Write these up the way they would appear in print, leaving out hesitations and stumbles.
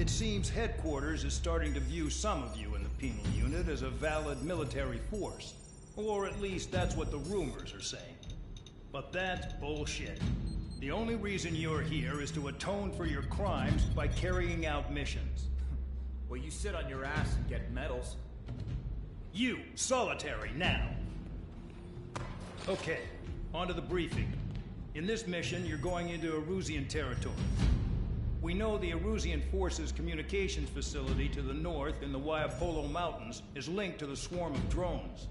It seems headquarters is starting to view some of you in the penal unit as a valid military force. Or at least that's what the rumors are saying. But that's bullshit. The only reason you're here is to atone for your crimes by carrying out missions. Well, you sit on your ass and get medals. You, solitary, now. Okay, on to the briefing. In this mission, you're going into Erusian territory. We know the Erusian Forces communications facility to the north in the Waiapolo Mountains is linked to the swarm of drones.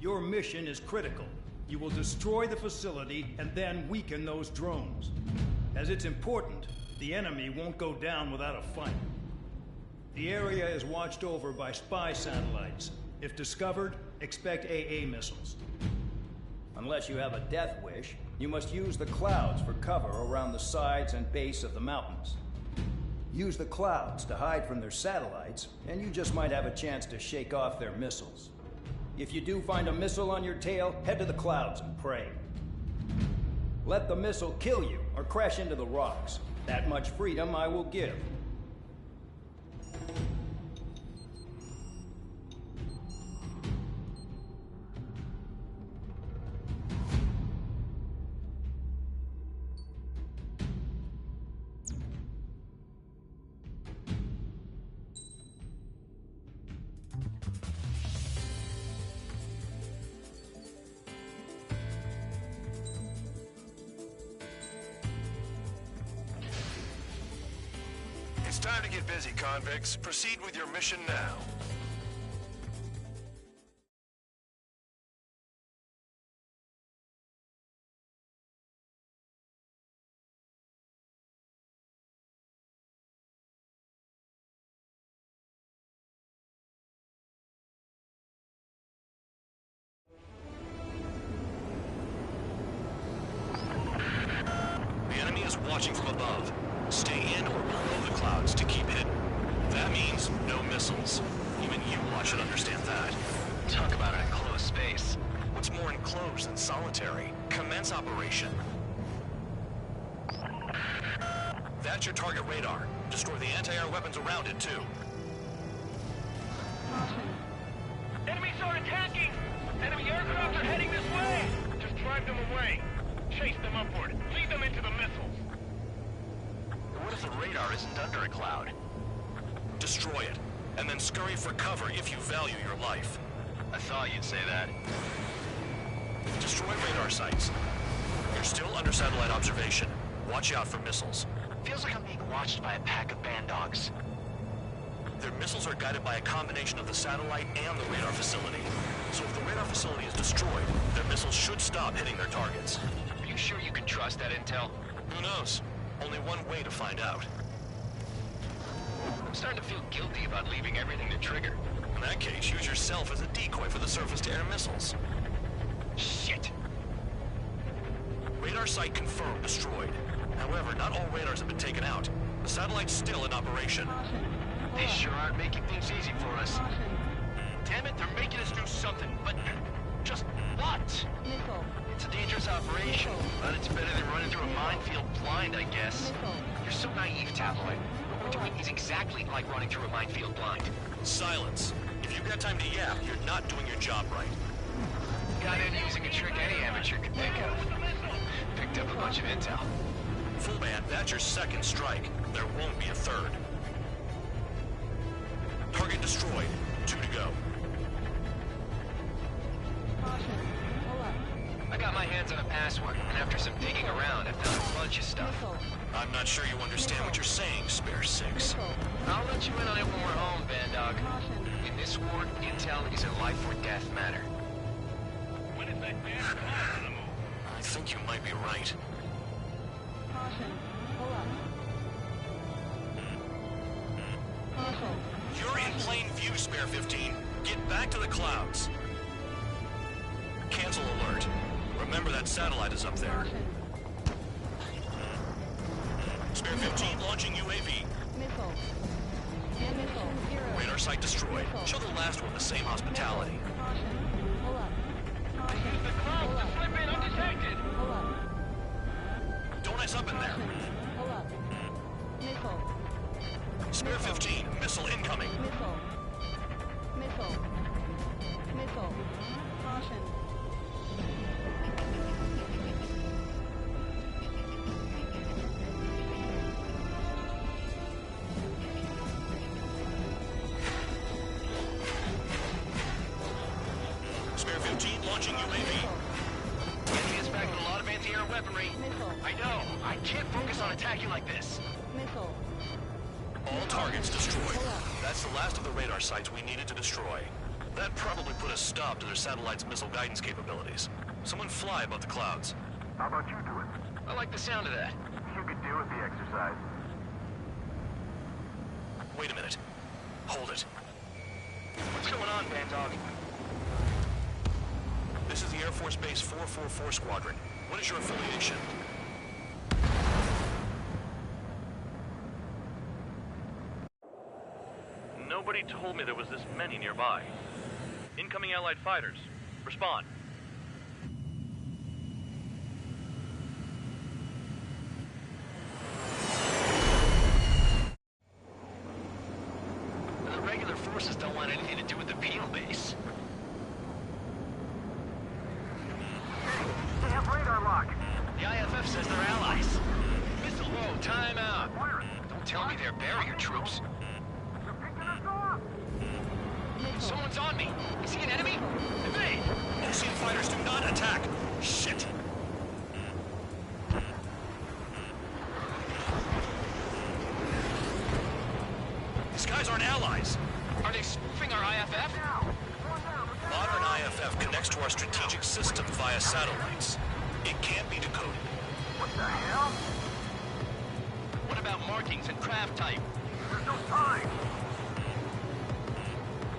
Your mission is critical. You will destroy the facility and then weaken those drones. As it's important, the enemy won't go down without a fight. The area is watched over by spy satellites. If discovered, expect AA missiles. Unless you have a death wish, you must use the clouds for cover around the sides and base of the mountains. Use the clouds to hide from their satellites, and you just might have a chance to shake off their missiles. If you do find a missile on your tail, head to the clouds and pray. Let the missile kill you or crash into the rocks. That much freedom I will give. It's time to get busy, convicts. Proceed with your mission now. The enemy is watching from above. Stay in or below the clouds to keep hidden. That means no missiles. Even you lot should understand that. Talk about an enclosed space. What's more enclosed than solitary? Commence operation. That's your target radar. Destroy the anti-air weapons around it, too. Enemies are attacking! Enemy aircraft are heading this way! Just drive them away. Chase them upward. Lead them into the missiles. What if the radar isn't under a cloud? Destroy it, and then scurry for cover if you value your life. I thought you'd say that. Destroy radar sites. You're still under satellite observation. Watch out for missiles. Feels like I'm being watched by a pack of band dogs. Their missiles are guided by a combination of the satellite and the radar facility. So if the radar facility is destroyed, their missiles should stop hitting their targets. Are you sure you can trust that intel? Who knows? Only one way to find out. I'm starting to feel guilty about leaving everything to Trigger. In that case, use yourself as a decoy for the surface-to-air missiles. Shit! Radar site confirmed destroyed. However, not all radars have been taken out. The satellite's still in operation. They sure aren't making things easy for us. Damn it, they're making us do something, but just what? It's a dangerous operation, but it's better than running through a minefield blind, I guess. You're so naive, Tabloid. What we're doing is exactly like running through a minefield blind. Silence. If you've got time to yap, you're not doing your job right. Got in using a trick any amateur could think of. Picked up a bunch of intel. Full band, that's your second strike. There won't be a third. Target destroyed. 2 to go. I got my hands on a password, and after some digging around, I found a bunch of stuff. I'm not sure you understand what you're saying, Spare Six. I'll let you in on it when we're home, Bandog. In this war, intel is a life-or-death matter. When is that damn cloud on the move? I think you might be right. You're in plain view, Spare 15. Get back to the clouds. Cancel alert. Remember that satellite is up there. Spare 15 launching UAV. Radar site destroyed. Show the last one the same hospitality. Use the clouds to slip in undetected! Don't ice up in there. Spare Launching UAV. The enemy is back with a lot of anti-air weaponry. I know. I can't focus on attacking like this. All targets destroyed. That's the last of the radar sites we needed to destroy. That probably put a stop to their satellite's missile guidance capabilities. Someone fly above the clouds. How about you do it? I like the sound of that. You could do with the exercise. Wait a minute. Hold it. What's going on, Bandog? This is the Air Force Base 444 Squadron. What is your affiliation? Nobody told me there was this many nearby. Incoming Allied fighters. Respond. The regular forces don't want anything to do with the penal base. They have radar lock. The IFF says they're allies. Missile, whoa, time out. Don't tell me they're barrier troops. They're picking us off. Someone's on me. Is he an enemy? Evade! Ocean fighters do not attack! Shit! These guys aren't allies! Are they spoofing our IFF? Modern IFF connects to our strategic system via satellites. It can't be decoded. What the hell? What about markings and craft type? There's no time.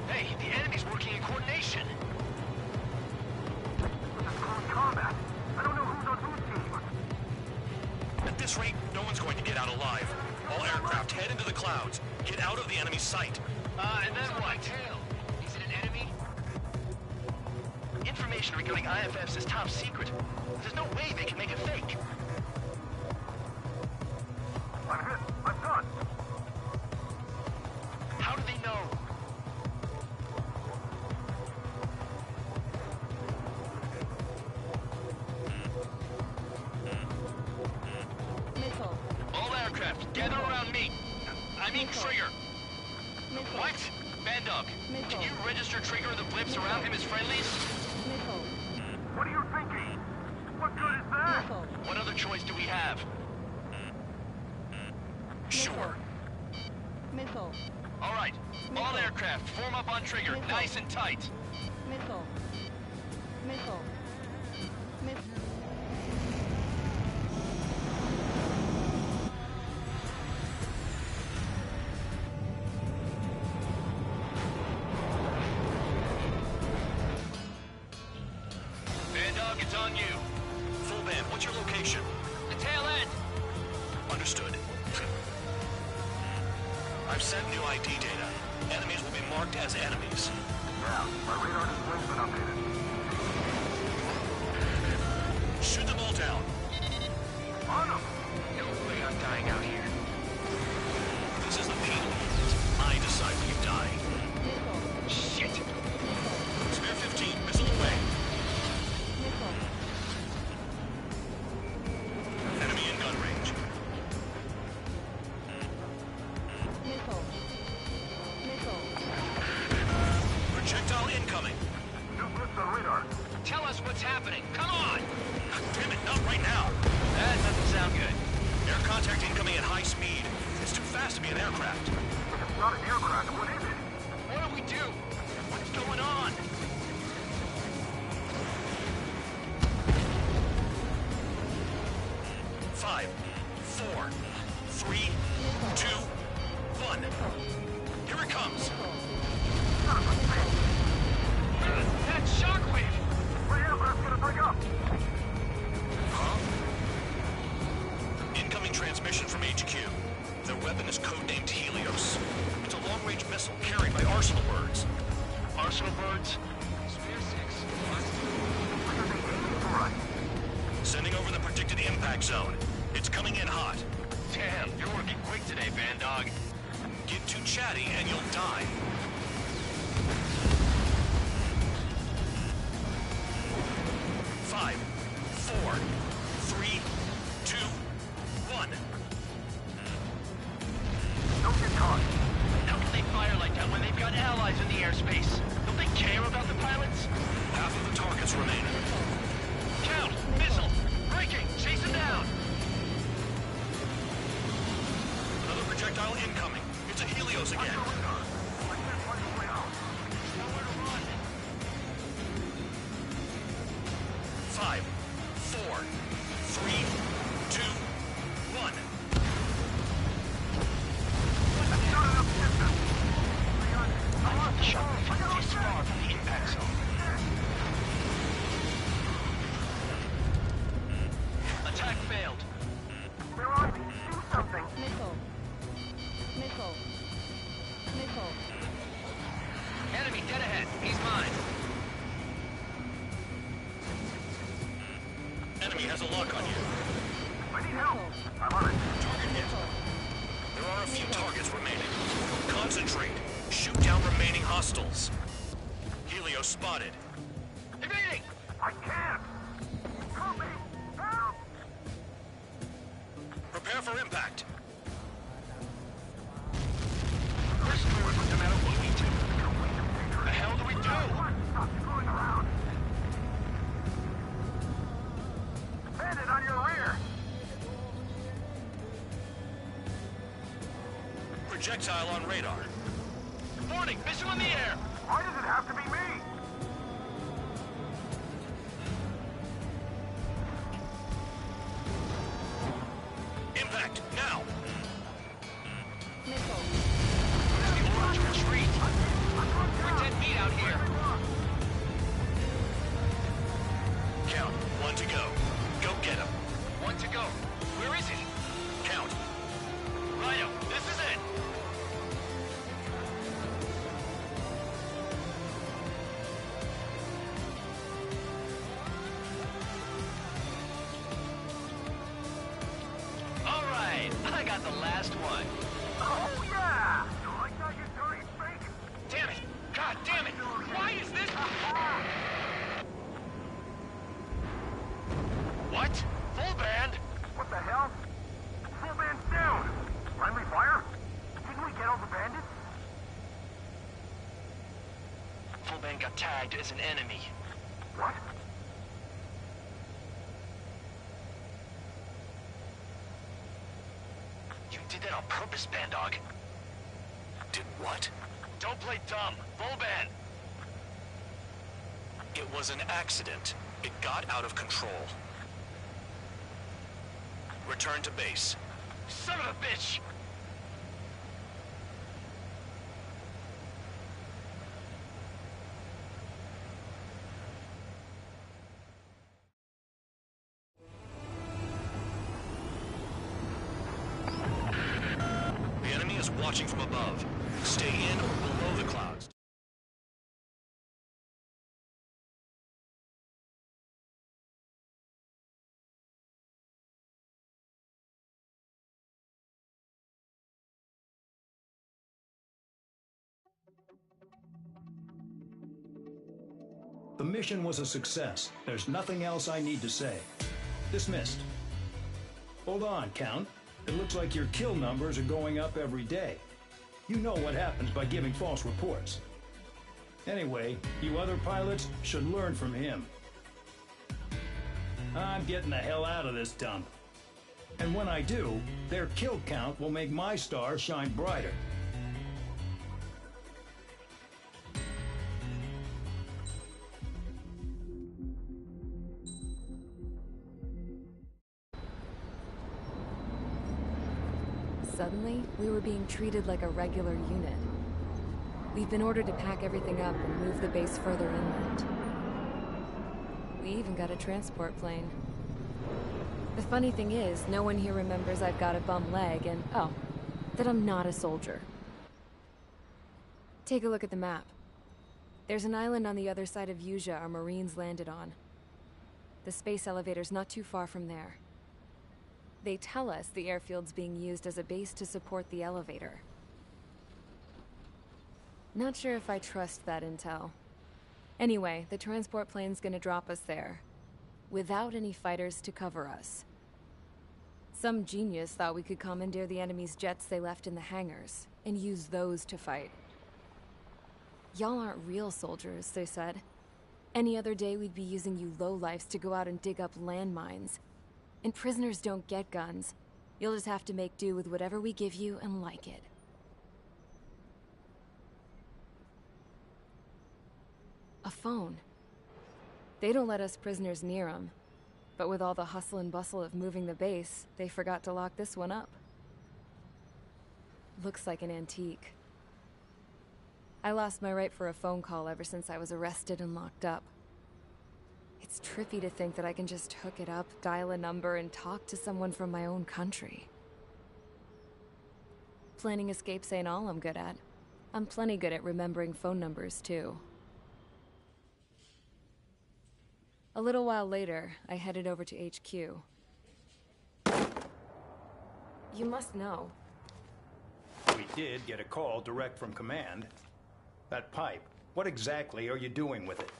Hey, the enemy's working in coordination. This is close combat. I don't know who's on whose team. At this rate, no one's going to get out alive. All aircraft head into the clouds. Get out of the enemy's sight. And then what? Is it an enemy? Information regarding IFFs is top secret. There's no way they can make it fake. I'm hit. I'm done. How do they know? All aircraft, gather around me. I mean Trigger. What? Bandog, can you register Trigger and the blips around him as friendlies? What are you thinking? What good is that? What other choice do we have? Sure. Missile. All right, all aircraft, form up on Trigger, Missile. nice and tight. Missile. Missile. Missile. Bandog, it's on you. Full band, what's your location? The tail end. Understood. I've sent new ID data. Enemies will be marked as enemies. Yeah, my radar display's been updated. Shoot them all down. On them! No way I'm dying out here. This is the penal unit. I decide when you die. Shit. Spare 15, missile away. Enemy in gun range. Missile. Missile. Projectile incoming. New blips on radar. Tell us what's happening. Come on. Damn it, not right now. That doesn't sound good. Air contact incoming at high speed. It's too fast to be an aircraft. If it's not an aircraft, what is it? What do we do? What's going on? Five, four, three, two, one. Here it comes. That shockwave! My aircraft's gonna break up! Huh? Incoming transmission from HQ. Their weapon is codenamed Helios. It's a long-range missile carried by Arsenal birds. Arsenal birds? Spare 6. What are they aiming for us? Sending over the predicted impact zone. It's coming in hot. Damn, you're working quick today, Bandog. Get too chatty and you'll die. Five, four, three, two, one. Don't get caught. How can they fire like that when they've got allies in the airspace? The Don't they care about the pilots? Half of the targets remain. Count! Missile! Breaking! Chase him down! Another projectile incoming. It's a Helios again. Five, four, three, two, one. I want the shot from this far from the impact zone. Attack failed. They're on me. Do something. Missile. Missile. Missile. Enemy dead ahead. He's mine. Enemy has a lock on you. I need help. Missile. I'm on it. Target hit. Missile. There are a few targets remaining. Concentrate. Shoot down remaining hostiles. Helios spotted. Evading! I can't. Help me. Help. Prepare for impact. We're screwed with no matter what we do. The hell do we do? Stop screwing around. Bandit on your rear. Projectile on radar. Warning! Missile in the air! Why does it have to be me? Impact, now! Missile. The order to retreat! We're dead meat out here! Count, one to go. Go get him. One to go. Where is he? Count. Rhino, this is it! All right, I got the last one. Oh, yeah. You like that, you dirty fake? Damn it! God damn it! Why is this? What? Full band? What the hell? Full band's down. Friendly fire? Didn't we get all the bandits? Full band got tagged as an enemy. What? You did that on purpose, Bandog. Did what? Don't play dumb. Full band. It was an accident. It got out of control. Return to base. Son of a bitch! The enemy is watching from above. Stay in or below the clouds. The mission was a success. There's nothing else I need to say. Dismissed. Hold on, Count. It looks like your kill numbers are going up every day. You know what happens by giving false reports. Anyway, you other pilots should learn from him. I'm getting the hell out of this dump. And when I do, their kill count will make my star shine brighter. Suddenly, we were being treated like a regular unit. We've been ordered to pack everything up and move the base further inland. We even got a transport plane. The funny thing is, no one here remembers I've got a bum leg and, oh, that I'm not a soldier. Take a look at the map. There's an island on the other side of Yuja our Marines landed on. The space elevator's not too far from there. They tell us the airfield's being used as a base to support the elevator. Not sure if I trust that intel. Anyway, the transport plane's gonna drop us there, without any fighters to cover us. Some genius thought we could commandeer the enemy's jets they left in the hangars, and use those to fight. Y'all aren't real soldiers, they said. Any other day we'd be using you lowlifes to go out and dig up landmines. And prisoners don't get guns. You'll just have to make do with whatever we give you and like it. A phone. They don't let us prisoners near them. But with all the hustle and bustle of moving the base, they forgot to lock this one up. Looks like an antique. I lost my right for a phone call ever since I was arrested and locked up. It's trippy to think that I can just hook it up, dial a number, and talk to someone from my own country. Planning escapes ain't all I'm good at. I'm plenty good at remembering phone numbers, too. A little while later, I headed over to HQ. You must know. We did get a call direct from command. That pipe, what exactly are you doing with it?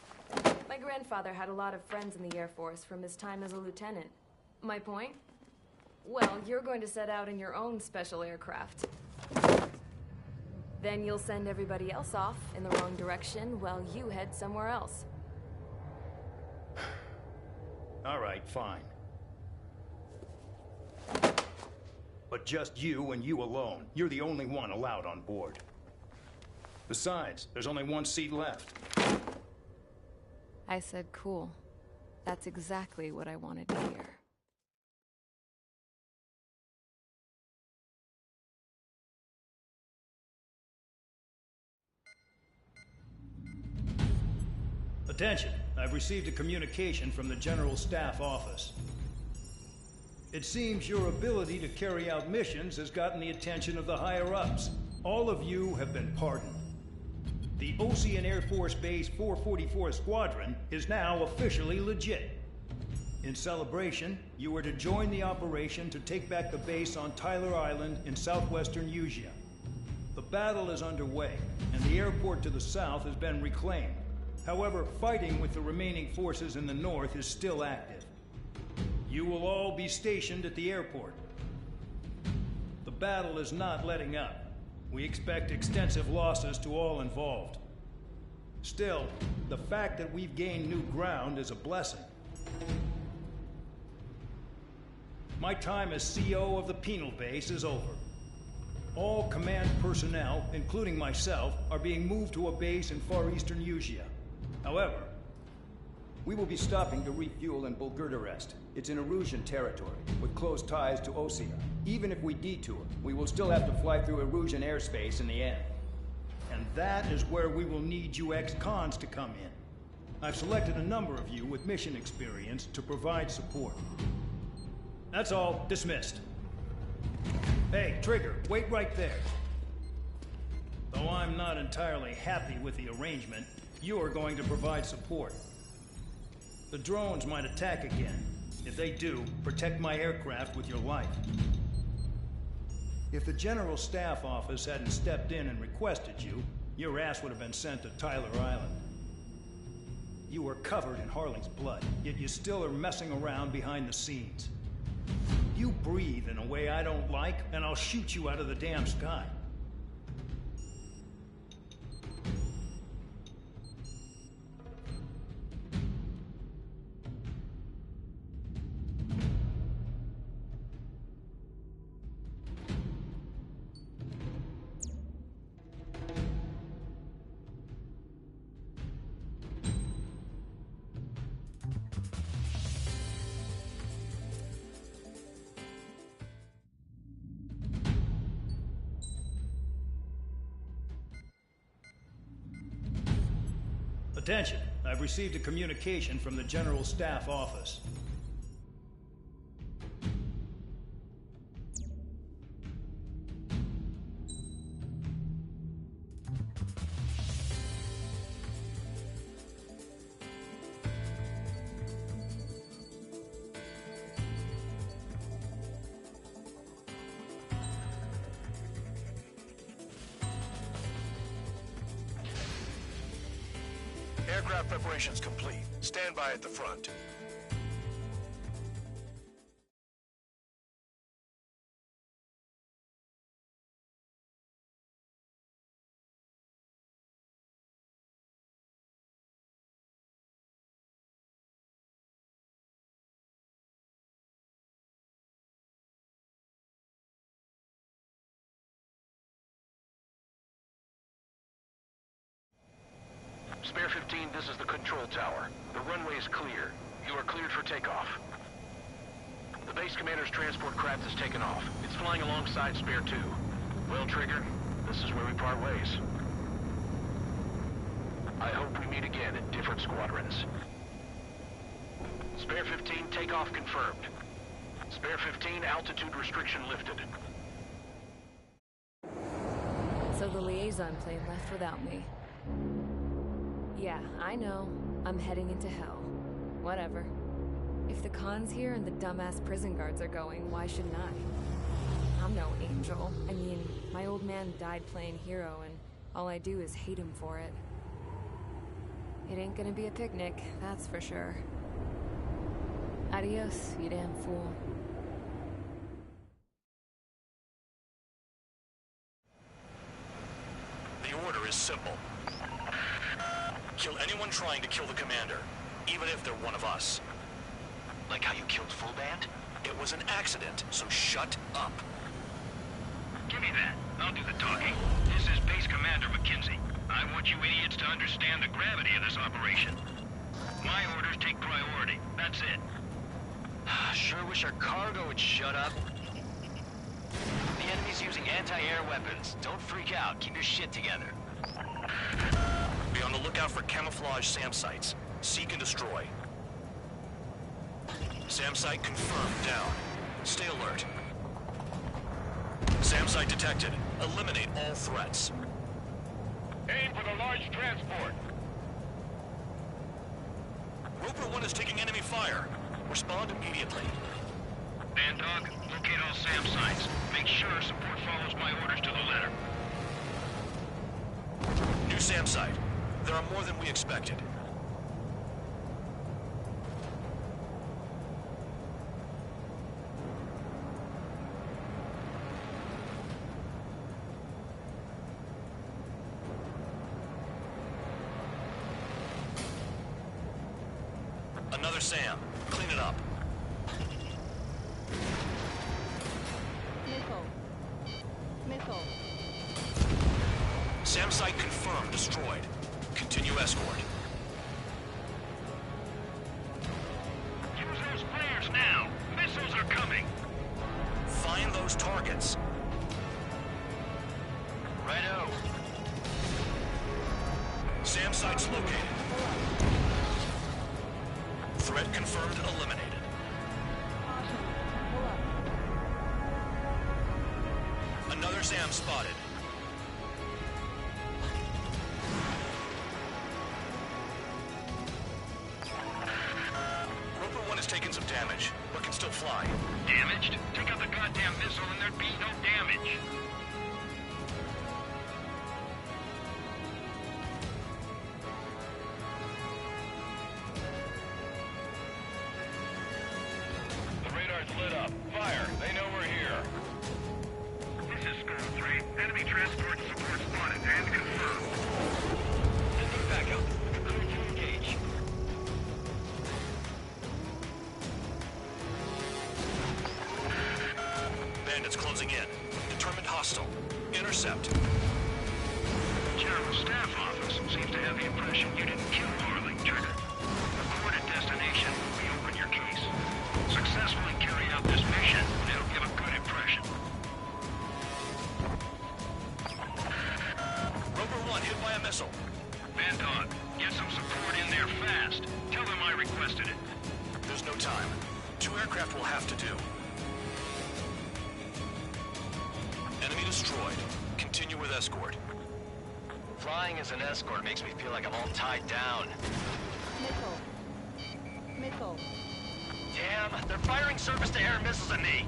My grandfather had a lot of friends in the Air Force from his time as a lieutenant. My point? Well, you're going to set out in your own special aircraft. Then you'll send everybody else off in the wrong direction while you head somewhere else. All right, fine. But just you and you alone. You're the only one allowed on board. Besides, there's only one seat left. I said cool. That's exactly what I wanted to hear. Attention, I've received a communication from the General Staff Office. It seems your ability to carry out missions has gotten the attention of the higher-ups. All of you have been pardoned. The Ocean Air Force Base 444 Squadron is now officially legit. In celebration, you are to join the operation to take back the base on Tyler Island in southwestern Usea. The battle is underway, and the airport to the south has been reclaimed. However, fighting with the remaining forces in the north is still active. You will all be stationed at the airport. The battle is not letting up. We expect extensive losses to all involved. Still, the fact that we've gained new ground is a blessing. My time as CO of the penal base is over. All command personnel, including myself, are being moved to a base in far eastern Usea. However, we will be stopping to refuel in Bulgurdarest. It's in Erusian territory, with close ties to Osea. Even if we detour, we will still have to fly through Erusian airspace in the end. And that is where we will need you ex-cons to come in. I've selected a number of you with mission experience to provide support. That's all. Dismissed. Hey, Trigger, wait right there. Though I'm not entirely happy with the arrangement, you are going to provide support. The drones might attack again. If they do, protect my aircraft with your life. If the General Staff Office hadn't stepped in and requested you, your ass would have been sent to Tyler Island. You were covered in Harling's blood, yet you still are messing around behind the scenes. You breathe in a way I don't like, and I'll shoot you out of the damn sky. Attention, I've received a communication from the General Staff Office. Aircraft preparations complete. Stand by at the front. Spare 15, this is the control tower. The runway is clear. You are cleared for takeoff. The base commander's transport craft has taken off. It's flying alongside Spare 2. Well, Trigger, this is where we part ways. I hope we meet again in different squadrons. Spare 15, takeoff confirmed. Spare 15, altitude restriction lifted. So the liaison plane left without me. Yeah, I know. I'm heading into hell. Whatever. If the Khan's here and the dumbass prison guards are going, why shouldn't I? I'm no angel. I mean, my old man died playing hero, and all I do is hate him for it. It ain't gonna be a picnic, that's for sure. Adios, you damn fool. The order is simple. Kill anyone trying to kill the commander, even if they're one of us. Like how you killed Full Band? It was an accident, so shut up. Give me that. I'll do the talking. This is Base Commander McKenzie. I want you idiots to understand the gravity of this operation. My orders take priority. That's it. Sure wish our cargo would shut up. The enemy's using anti-air weapons. Don't freak out. Keep your shit together. Be on the lookout for camouflage SAM sites. Seek and destroy. SAM site confirmed down. Stay alert. SAM site detected. Eliminate all threats. Aim for the large transport. Roper 1 is taking enemy fire. Respond immediately. Bandog, locate all SAM sites. Make sure support follows my orders to the letter. New SAM site. There are more than we expected. Another SAM. Clean it up. Missile. SAM site confirmed destroyed. Continue escort. Use those flares now. Missiles are coming. Find those targets. Righto. SAM site's located. Threat confirmed eliminated. Another SAM spotted. Roper 1 has taken some damage, but can still fly. Damaged? Take out the goddamn missile and there'd be no damage. The radar's lit up. Fire. They know we're here. This is Skull 3. Enemy transport support spotted and confirmed. Sending backup. Clear to engage. Bandits closing in. Determined hostile. Intercept. General Staff Office seems to have the impression you didn't kill Marley, Trigger. Recorded destination. Reopen your case. Successfully carry out this mission, and it'll give a good impression. Roper 1 hit by a missile. Bandog, get some support in there fast. Tell them I requested it. There's no time. 2 aircraft will have to do. Enemy destroyed. Continue with escort. Flying as an escort makes me feel like I'm all tied down. Missile. Damn, they're firing surface-to-air missiles at me.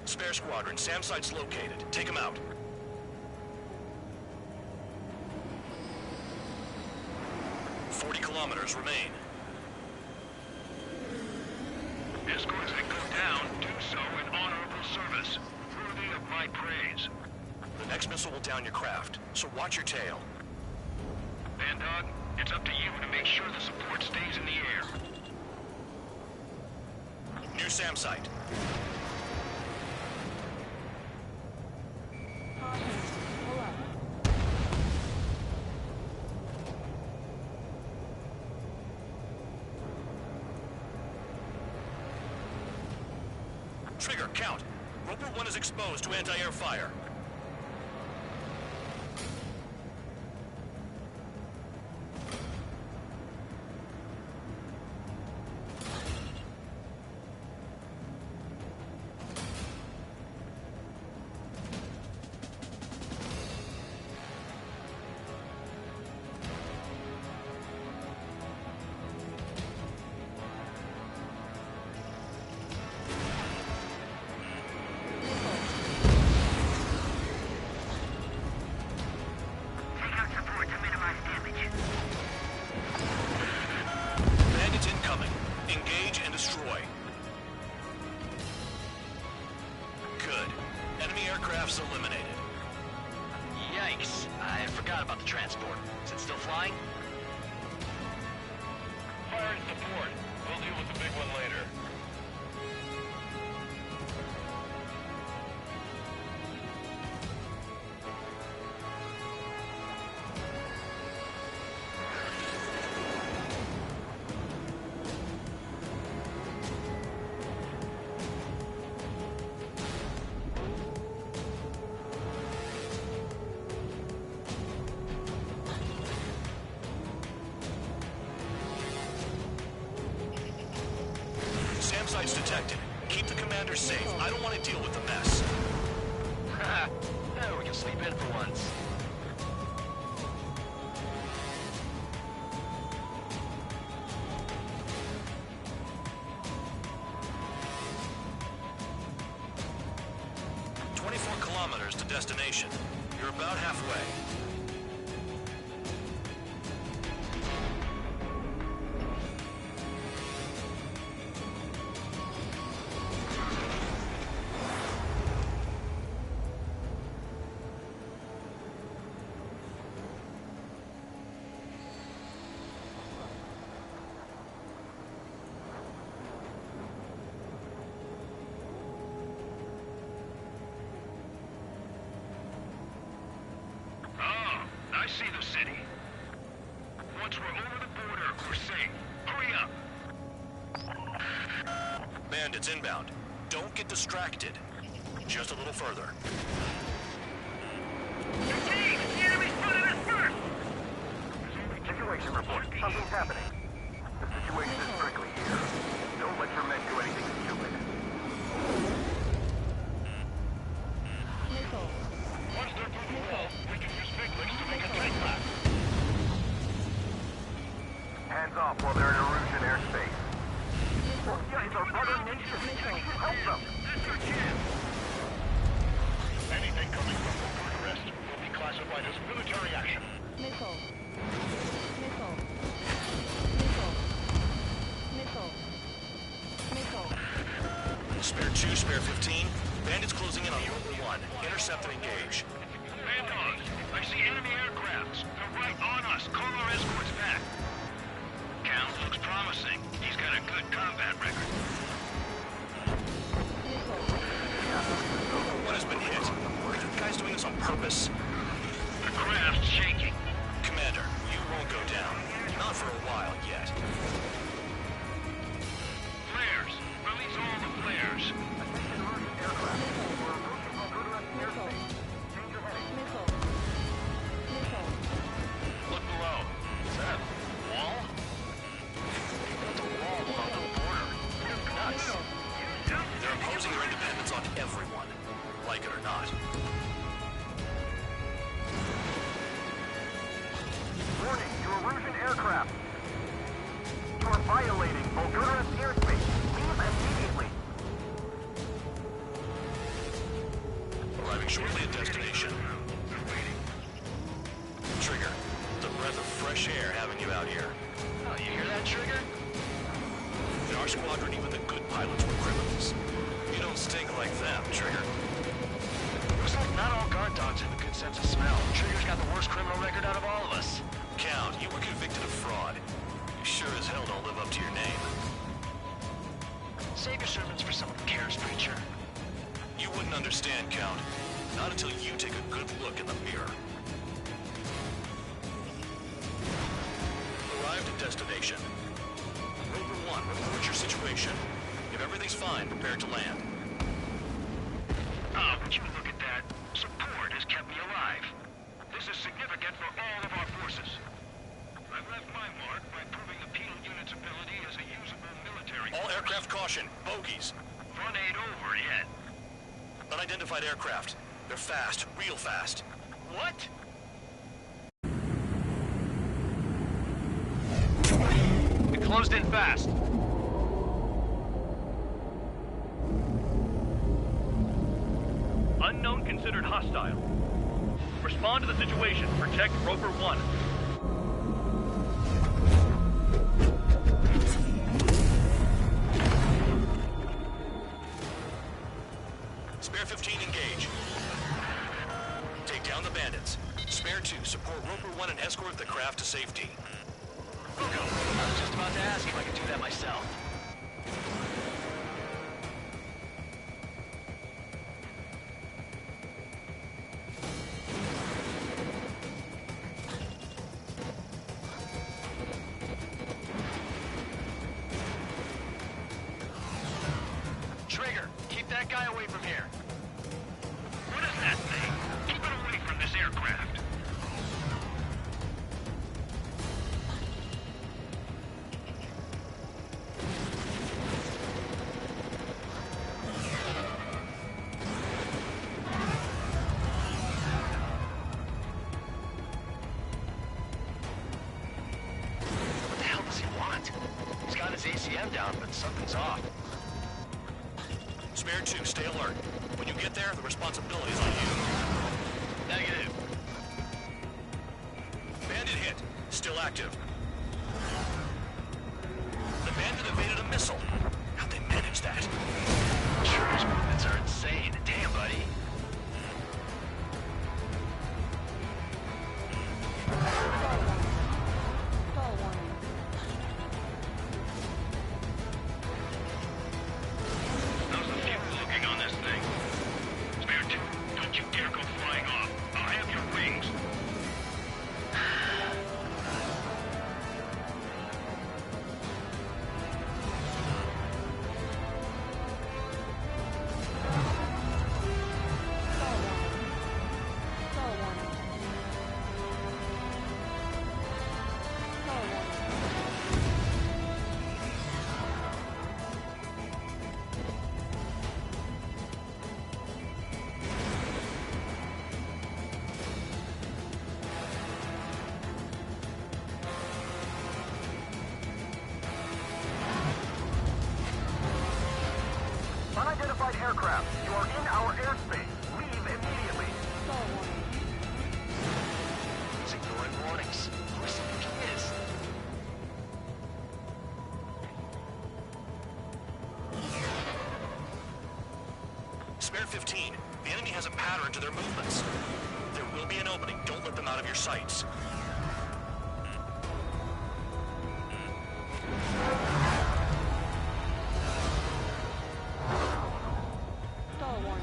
Spare squadron, SAM site's located. Take them out. "40 kilometers remain. Escorts that go down do so in honorable service, worthy of my praise. The next missile will down your craft, so watch your tail. Bandog, it's up to you to make sure the support stays in the air. New SAM site. Trigger, count. Roper 1 is exposed to anti-air fire. Take out support to minimize damage. Bandits incoming. Engage and destroy. Good. Enemy aircraft's eliminated. Yikes. I forgot about the transport. Is it still flying? Fire and support. We'll deal with the big one later. SAM site's detected. Keep the commander safe. I don't want to deal with the mess. No, we can sleep in for once. Kilometers to destination. You're about halfway. I see the city. Once we're over the border, we're safe. Hurry up. Bandits inbound. Don't get distracted. Just a little further. Hey, the enemy spotted us first! Situation report. Something's happening. The situation is prickly here. Don't let your men do anything stupid. Missile. Once they're through the wall, we can use big licks to make a tight lap. Hands off while they're in Erusian airspace. Missile. Guys are other nations. Help them. That's our chance. Anything coming from overt arrest will be classified as military action. Missile. Missile. Missile. Missile. Missile. Spare 2, spare 15. Bandits closing in on Rover 1. Intercept and engage. Bandits, I see enemy aircrafts. They're right on us. Call our escorts back. Count looks promising. He's got a good combat record. One has been hit. Are you guys doing this on purpose? The craft's shaking. Commander, you won't go down. Not for a while yet. Flares. Release all the flares. Look below. Is that a wall? It's a wall along the border. You're nuts. They're imposing their independence on everyone, like it or not. Warning, you Erusian aircraft. You are violating Bulgaria's airspace. Leave immediately. Arriving shortly at destination. Trigger, it's a breath of fresh air having you out here. Oh, you hear that, Trigger? In our squadron, even the good pilots were criminals. You don't stink like them, Trigger. Looks like not all guard dogs have a good sense of smell. Trigger's got the worst criminal record out of all of us. Count, you were convicted of fraud. You sure as hell don't live up to your name. Save your sermons for someone who cares, preacher. You wouldn't understand, Count. Not until you take a good look in the mirror. Arrived at destination. Rover 1, report your situation. If everything's fine, prepare to land. Would you look at that? Support has kept me alive. This is significant for all of our forces. I've left my mark by proving the penal unit's ability as a usable military All force. aircraft caution. Bogies. Fun ain't over yet. Unidentified aircraft. They're fast. Real fast. What? We closed in fast. Unknown considered hostile. Respond to the situation. Protect Roper 1. Spare 15 engage. Take down the bandits. Spare 2 support Roper 1 and escort the craft to safety. I was just about to ask if I could do that myself. Trigger, keep that guy away from here. What is that thing? Keep it away from this aircraft. What the hell does he want? He's got his ACM down, but something's off. Spare 2, stay alert. When you get there, the responsibility is on you. Negative. Bandit hit. Still active. The bandit evaded a missile. How'd they manage that? Sure, his movements are insane. Damn, buddy. Stall warning. How's the fuel looking on this thing? Spare 2, don't you dare go flying off. I'll have your wings. Stall warning. Stall warning. Stall warning. Unidentified aircraft, you are in our airspace. Leave immediately. Stall warning. He's ignoring warnings. Who does he think he is? Spare 15. The enemy has a pattern to their movements. There will be an opening. Don't let them out of your sights. Stall warning.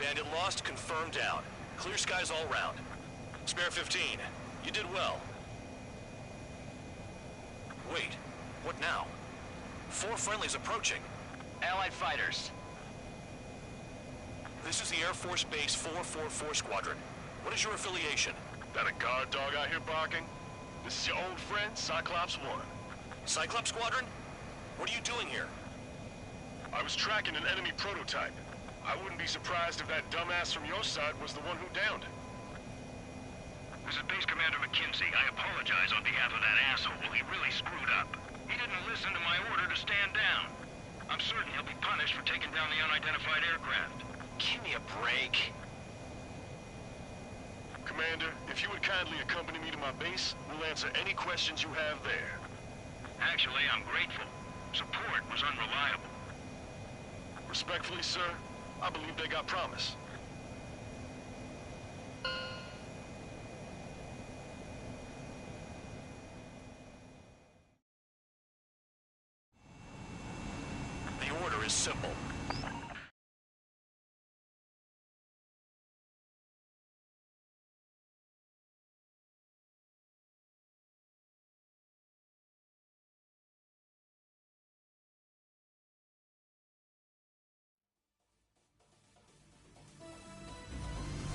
Bandit lost, confirmed down. Clear skies all round. Spare 15. You did well. Wait, what now? 4 friendlies approaching. Allied fighters. This is the Air Force Base 444 Squadron. What is your affiliation? That a guard dog out here barking? This is your old friend, Cyclops 1. Cyclops Squadron? What are you doing here? I was tracking an enemy prototype. I wouldn't be surprised if that dumbass from your side was the one who downed it. This is Base Commander McKinsey. I apologize on behalf of that asshole. He really screwed up. He didn't listen to my order to stand down. I'm certain he'll be punished for taking down the unidentified aircraft. Give me a break. Commander, if you would kindly accompany me to my base, we'll answer any questions you have there. Actually, I'm grateful. Support was unreliable. Respectfully, sir, I believe they got promise. The order is simple.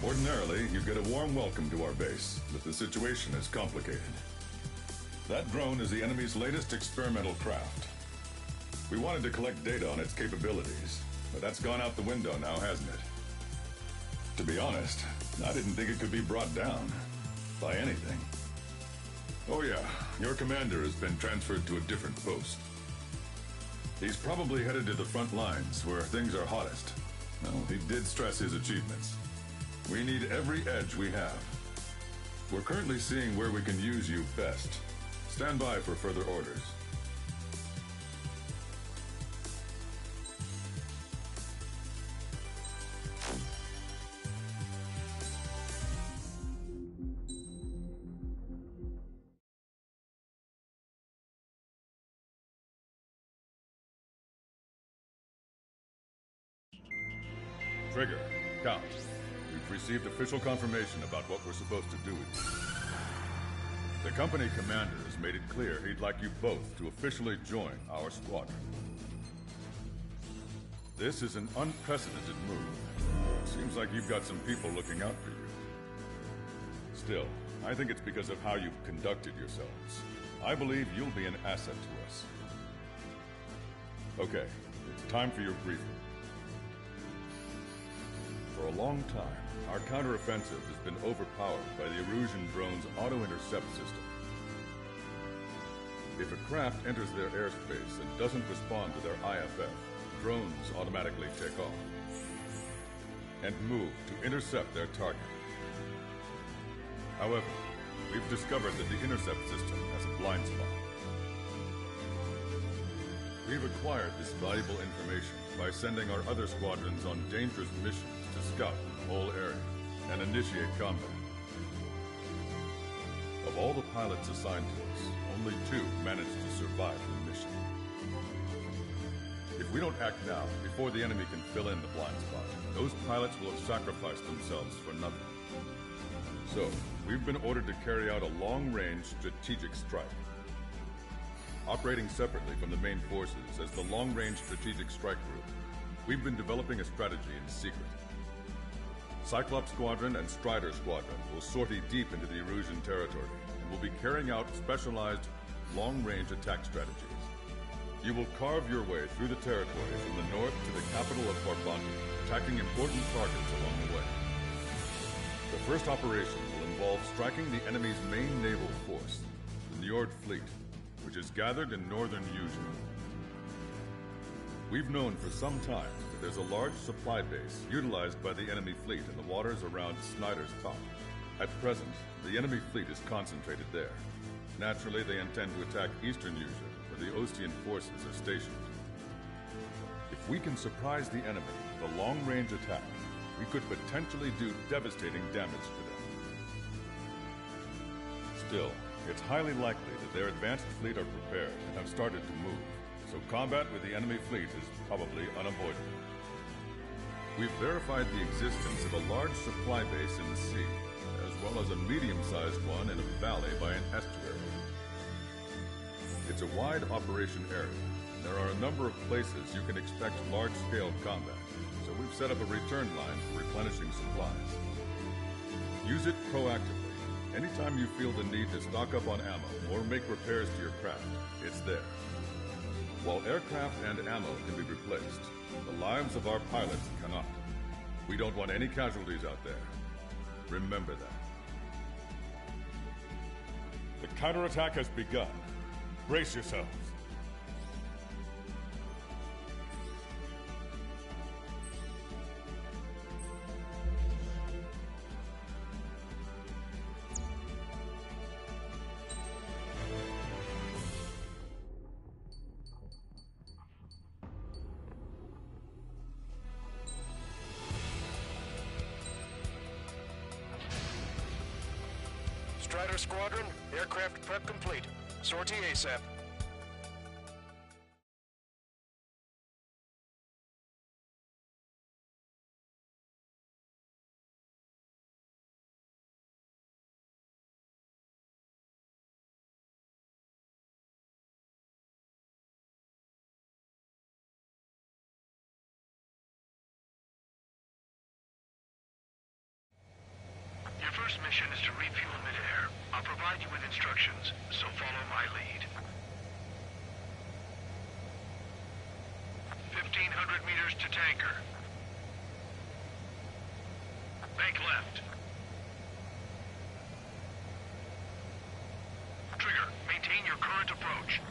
Ordinarily, you'd get a warm welcome to our base, but the situation is complicated. That drone is the enemy's latest experimental craft. We wanted to collect data on its capabilities, but that's gone out the window now, hasn't it? To be honest, I didn't think it could be brought down by anything. Oh yeah, your commander has been transferred to a different post. He's probably headed to the front lines, where things are hottest. Well, he did stress his achievements. We need every edge we have. We're currently seeing where we can use you best. Stand by for further orders. Trigger, Count. We've received official confirmation about what we're supposed to do with you. The company commander has made it clear he'd like you both to officially join our squadron. This is an unprecedented move. Seems like you've got some people looking out for you. Still, I think it's because of how you've conducted yourselves. I believe you'll be an asset to us. Okay, it's time for your briefing. For a long time, our counteroffensive has been overpowered by the Erusian drone's auto-intercept system. If a craft enters their airspace and doesn't respond to their IFF, drones automatically take off and move to intercept their target. However, we've discovered that the intercept system has a blind spot. We've acquired this valuable information by sending our other squadrons on dangerous missions to scout the whole area and initiate combat. Of all the pilots assigned to us, only 2 managed to survive the mission. If we don't act now, before the enemy can fill in the blind spot, those pilots will have sacrificed themselves for nothing. So, we've been ordered to carry out a long-range strategic strike. Operating separately from the main forces as the Long-Range Strategic Strike Group, we've been developing a strategy in secret. Cyclops Squadron and Strider Squadron will sortie deep into the Erusian territory and will be carrying out specialized long-range attack strategies. You will carve your way through the territory from the north to the capital of Farbanti, attacking important targets along the way. The first operation will involve striking the enemy's main naval force, the Njord Fleet, which is gathered in northern Eugene. We've known for some time that there's a large supply base utilized by the enemy fleet in the waters around Snyder's Top. At present, the enemy fleet is concentrated there. Naturally, they intend to attack eastern Eugene, where the Ostian forces are stationed. If we can surprise the enemy with a long-range attack, we could potentially do devastating damage to them. Still, it's highly likely that their advanced fleet are prepared and have started to move, so combat with the enemy fleet is probably unavoidable. We've verified the existence of a large supply base in the sea, as well as a medium-sized one in a valley by an estuary. It's a wide operation area. There are a number of places you can expect large-scale combat, so we've set up a return line for replenishing supplies. Use it proactively. Anytime you feel the need to stock up on ammo or make repairs to your craft, it's there. While aircraft and ammo can be replaced, the lives of our pilots cannot. We don't want any casualties out there. Remember that. The counterattack has begun. Brace yourselves. Strider Squadron, aircraft prep complete. Sortie ASAP. Your first mission is to refuel midair. I'll provide you with instructions, so follow my lead. 1,500 meters to tanker. Bank left. Trigger, maintain your current approach.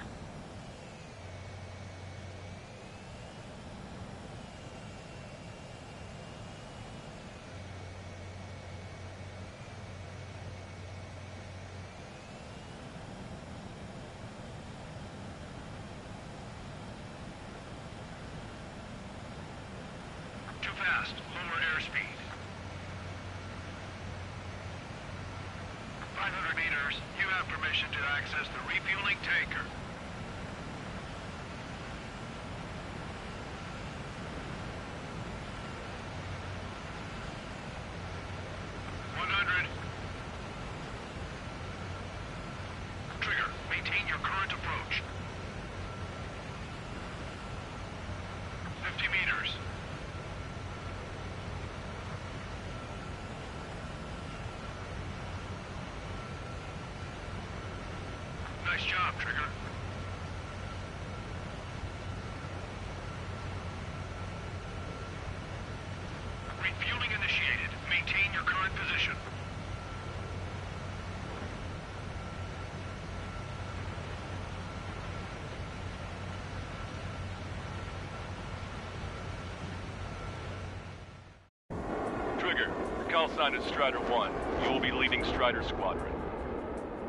Too fast. Lower airspeed. 500 meters. You have permission to access the refueling tanker. Trigger, maintain your current approach. 50 meters. Nice job, Trigger. Refueling initiated. Maintain your current position. Trigger, your call sign is Strider 1. You will be leading Strider Squadron.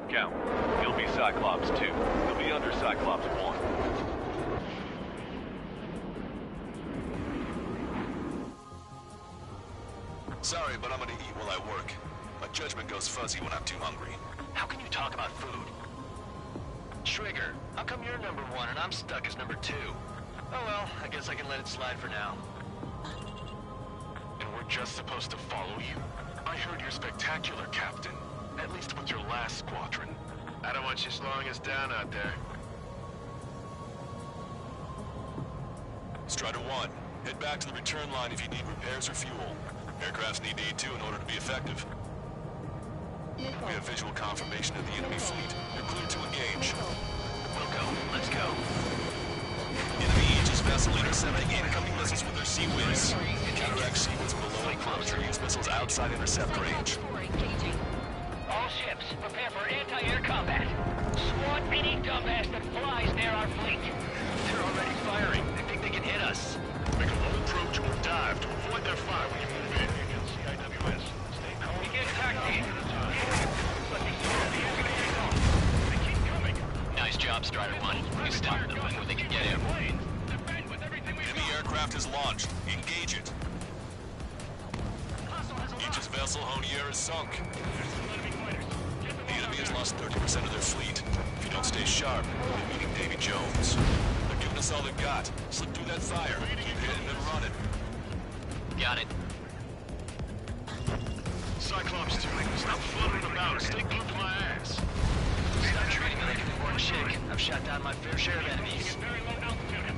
Count, you'll be Cyclops 2. You'll be under Cyclops 1. Sorry, but I'm gonna eat while I work. My judgment goes fuzzy when I'm too hungry. How can you talk about food? Trigger, how come you're number 1 and I'm stuck as number 2? Oh well, I guess I can let it slide for now. And we're just supposed to follow you? I heard you're spectacular, Captain. At least with your last squadron. I don't want you slowing us down out there. Strider 1, head back to the return line if you need repairs or fuel. Aircrafts need A2 in order to be effective. We have visual confirmation of the enemy fleet. You're clear to engage. We'll go. Let's go. Enemy Aegis vessel intercepting incoming missiles with their Sea Whiz. Counteract Sea Whiz below and closer. Use missiles outside intercept range. All ships, prepare for anti-air combat. Swat any dumbass that flies near our fleet. They're already firing. They think they can hit us. Make a low approach or dive to avoid their fire when you move in. CIWS. Stay calm. Begin tactic. They keep coming. Nice job, Strider 1. You stopped them before they could get in. Enemy aircraft is launched. Engage it. Aegis vessel Honier is sunk. The enemy has lost 30% of their fleet. If you don't stay sharp, you'll be meeting Davy Jones. They're giving us all they've got. Slip through that fire. Keep hitting and running. Got it. Cyclops 2, stop fluttering about. Stay glued to my ass. Stop treating me like a newborn chick. I've shot down my fair share of enemies.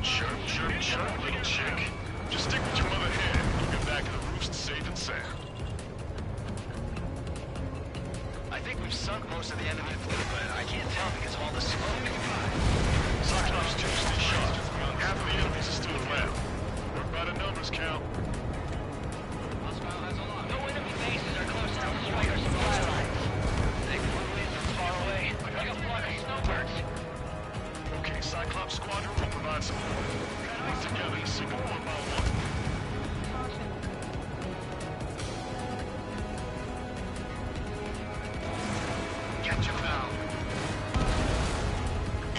Chirp, chirp, chirp, little chick. Just stick with your mother hen. You'll get back to the roost safe and sound. I think we've sunk most of the enemy fleet, but I can't tell because of all the smoke. Cyclops 2, stay sharp. Half of the enemies are still around. Work by the numbers, Cal. No enemy bases are close enough to strike our supply lines. They flew in from far away, like a flock of snowbirds. Okay, Cyclops Squadron will provide support. Work together to sink them one by one. Catch him now.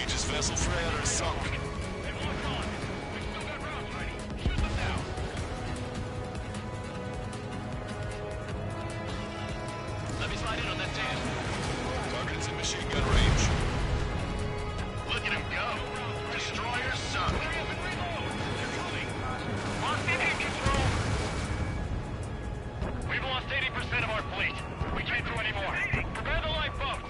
Aegis vessel Freya is sunk. Let me slide in on that dam. Target is in machine gun range. Look at him go. Destroyer sunk. Lost engine control. We've lost 80% of our fleet. We can't do any more. Prepare the lifeboats.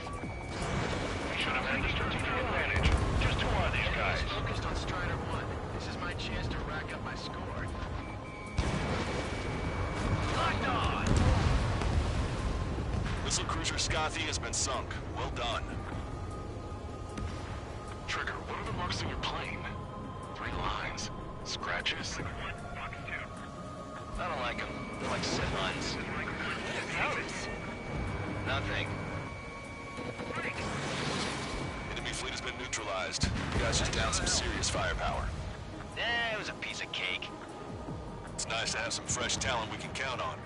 We should have had the strategic advantage. Just who are these guys? Focused on Strider 1. This is my chance to rack up my score. Locked on. Missile cruiser Scothy has been sunk. Well done. Trigger, what are the marks on your plane? 3 lines. Scratches? I don't like them. They're like set lines. Notice. Nothing. Enemy fleet has been neutralized. You guys just down some serious firepower. It was a piece of cake. It's nice to have some fresh talent we can count on.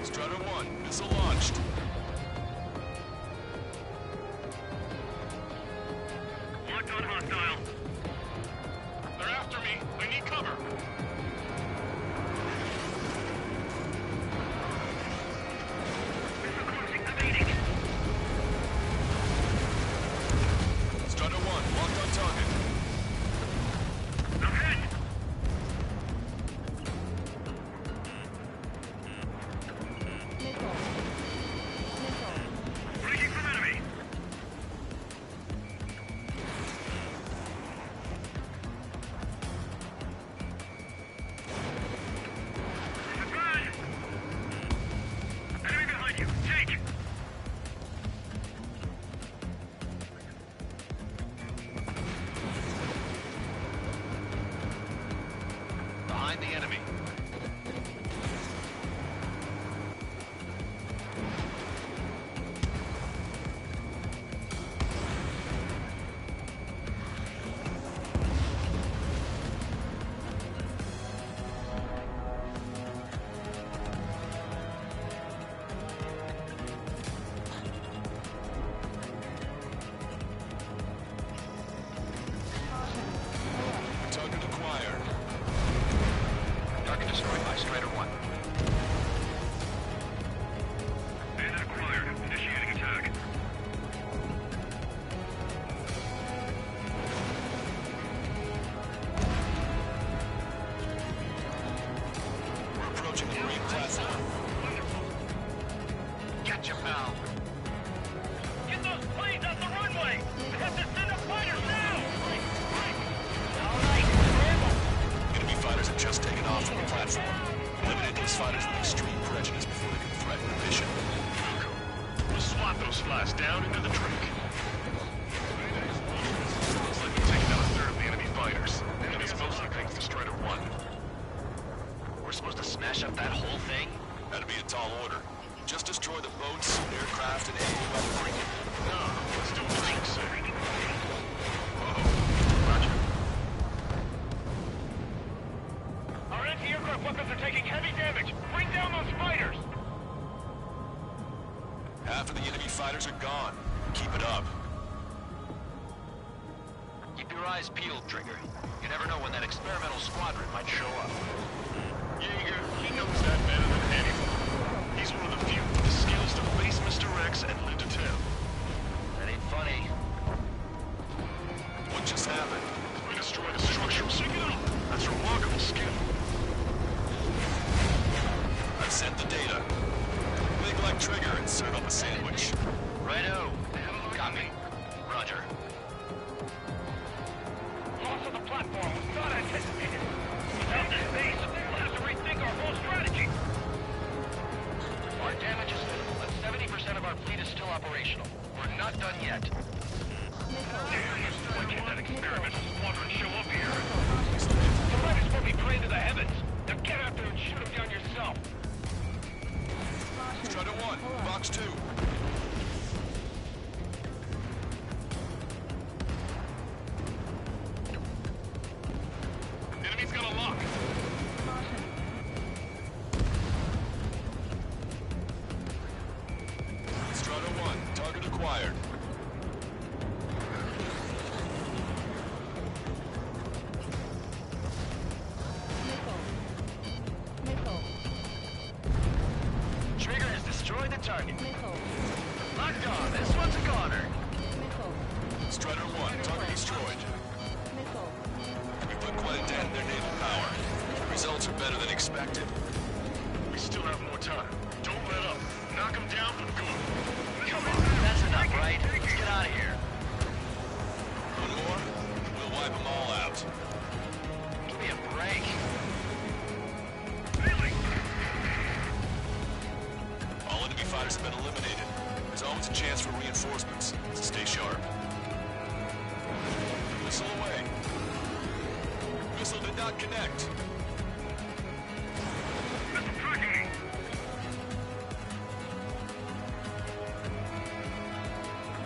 Strider 1, missile launched. Locked on hostile. They're after me. I need cover. Missile cruising evading. Strider 1, locked on target. Ahead. Breaking from enemy. Surprise! Enemy behind you. Take. Behind the enemy. Target acquired. Target destroyed by Strider 1. Bandit acquired. Initiating attack. We're approaching the marine platform. Catch him now. Get those planes off the runway. We have to send up fighters now. All right, scramble. Enemy fighters have just taken off from the platform. Eliminate those fighters with extreme prejudice before they can threaten the mission. We'll swat those flies down into the drink. Looks like we've taken out a third of the enemy fighters. Enemy's mostly thanks to Strider 1. We're supposed to smash up that whole thing? That'd be a tall order. Just destroy the boats, aircraft, and anything about the frigate. No, let's do a drink, sir. Roger. Our anti-aircraft weapons are taking heavy damage. Bring down those fighters. Half of the enemy fighters are gone. Keep it up. Keep your eyes peeled, Trigger. You never know when that experimental squadron might show up. Jaeger, he knows that better than anyone. He's one of the few with the skills to face Mr. X and live to tell. That ain't funny. What just happened? We destroyed a fleet is still operational. We're not done yet. Why can't that experimental squadron show up here? You might as well be praying to the heavens. Now get out there and shoot them down yourself. Strider 1, Box 2. Enemy's got a lock. Strider 1, target acquired. Trigger has destroyed the target. Locked on. This one's a goner. Strider 1, target destroyed. We put quite a dent in their naval power. The results are better than expected. We still have more time. Don't let up. Knock them down for good. Come on. That's enough, right? Let's get out of here. One more, we'll wipe them all out. Give me a break. Really? All enemy fighters have been eliminated. There's always a chance for reinforcements, so stay sharp. Missile away. Missile did not connect. Missile tracking me.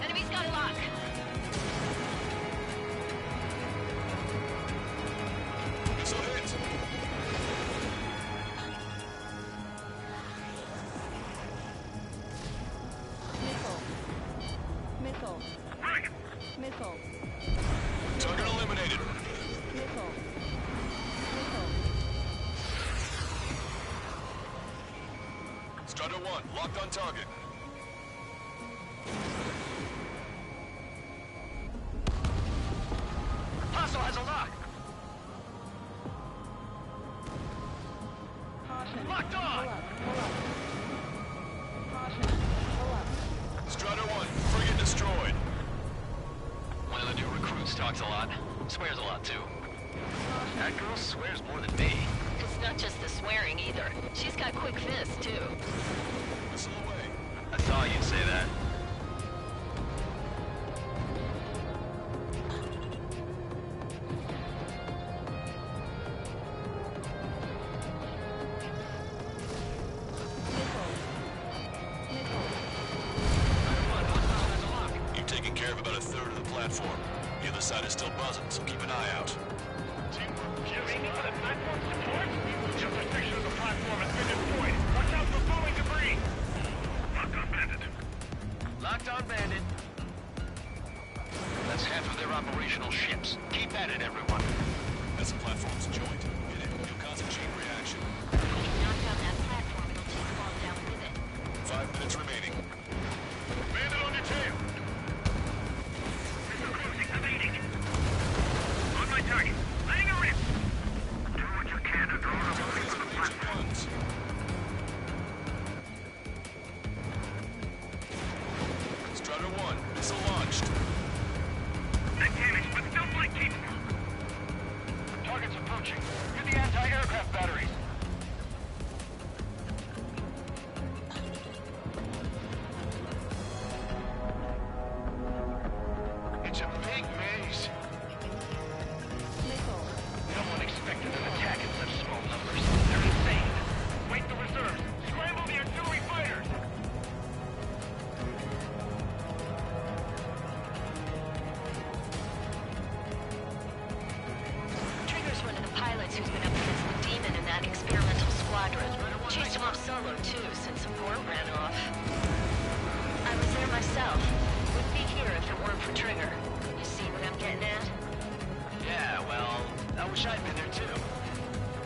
Enemy's got a lock. Missile hit. Target eliminated. Strider 1, locked on target. Hostile has a lock. Locked on. Strider 1, frigate destroyed. One of the new recruits talks a lot. Swears a lot, too. That girl swears more than me. It's not just the swearing either. She's got quick fists, too. Missile away. I thought you'd say that. You've taken care of about a third of the platform. The other side is still buzzing, so keep an eye out. You're aiming for the platform support? The upper section of the platform has been destroyed. Watch out for falling debris. Locked on bandit. Locked on bandit. That's half of their operational ships. Keep at it, everyone. That's the platform's joint. Hit it. You'll cause a chain reaction. If you knock down that platform, it'll take them all down with it. 5 minutes remaining. Bandit on your tail. Missile cruising, evading. On my target. Laying a rip. Do what you can to draw them away from the platform. Strider 1, missile launched. Net damage, but still flight capable. Target's approaching. Get the anti-aircraft batteries. It's a big maze. No one expected an attack in such small numbers. They're insane. Wait the reserves. Scramble the artillery fighters. Trigger's one of the pilots who's been up against the demon in that experimental squadron. Chased him off solo, too, since support ran off. I was there myself. Wouldn't be here if it weren't for Trigger. You see what I'm getting at? Yeah, well, I wish I'd been there too.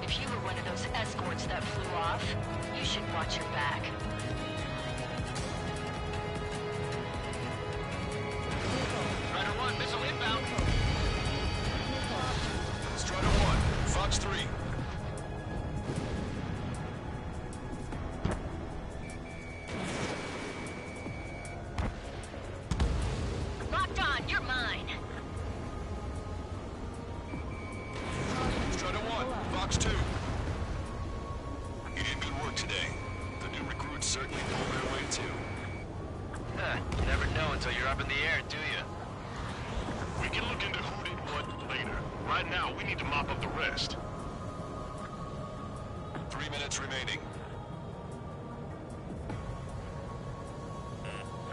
If you were one of those escorts that flew off, you should watch your back. Strider 1, missile inbound. Strider 1, Fox 3. Locked on, you're mine. Strider 1, Fox 2. You did good work today. The new recruits certainly know till you're up in the air, do you? We can look into who did what later. Right now, we need to mop up the rest. 3 minutes remaining.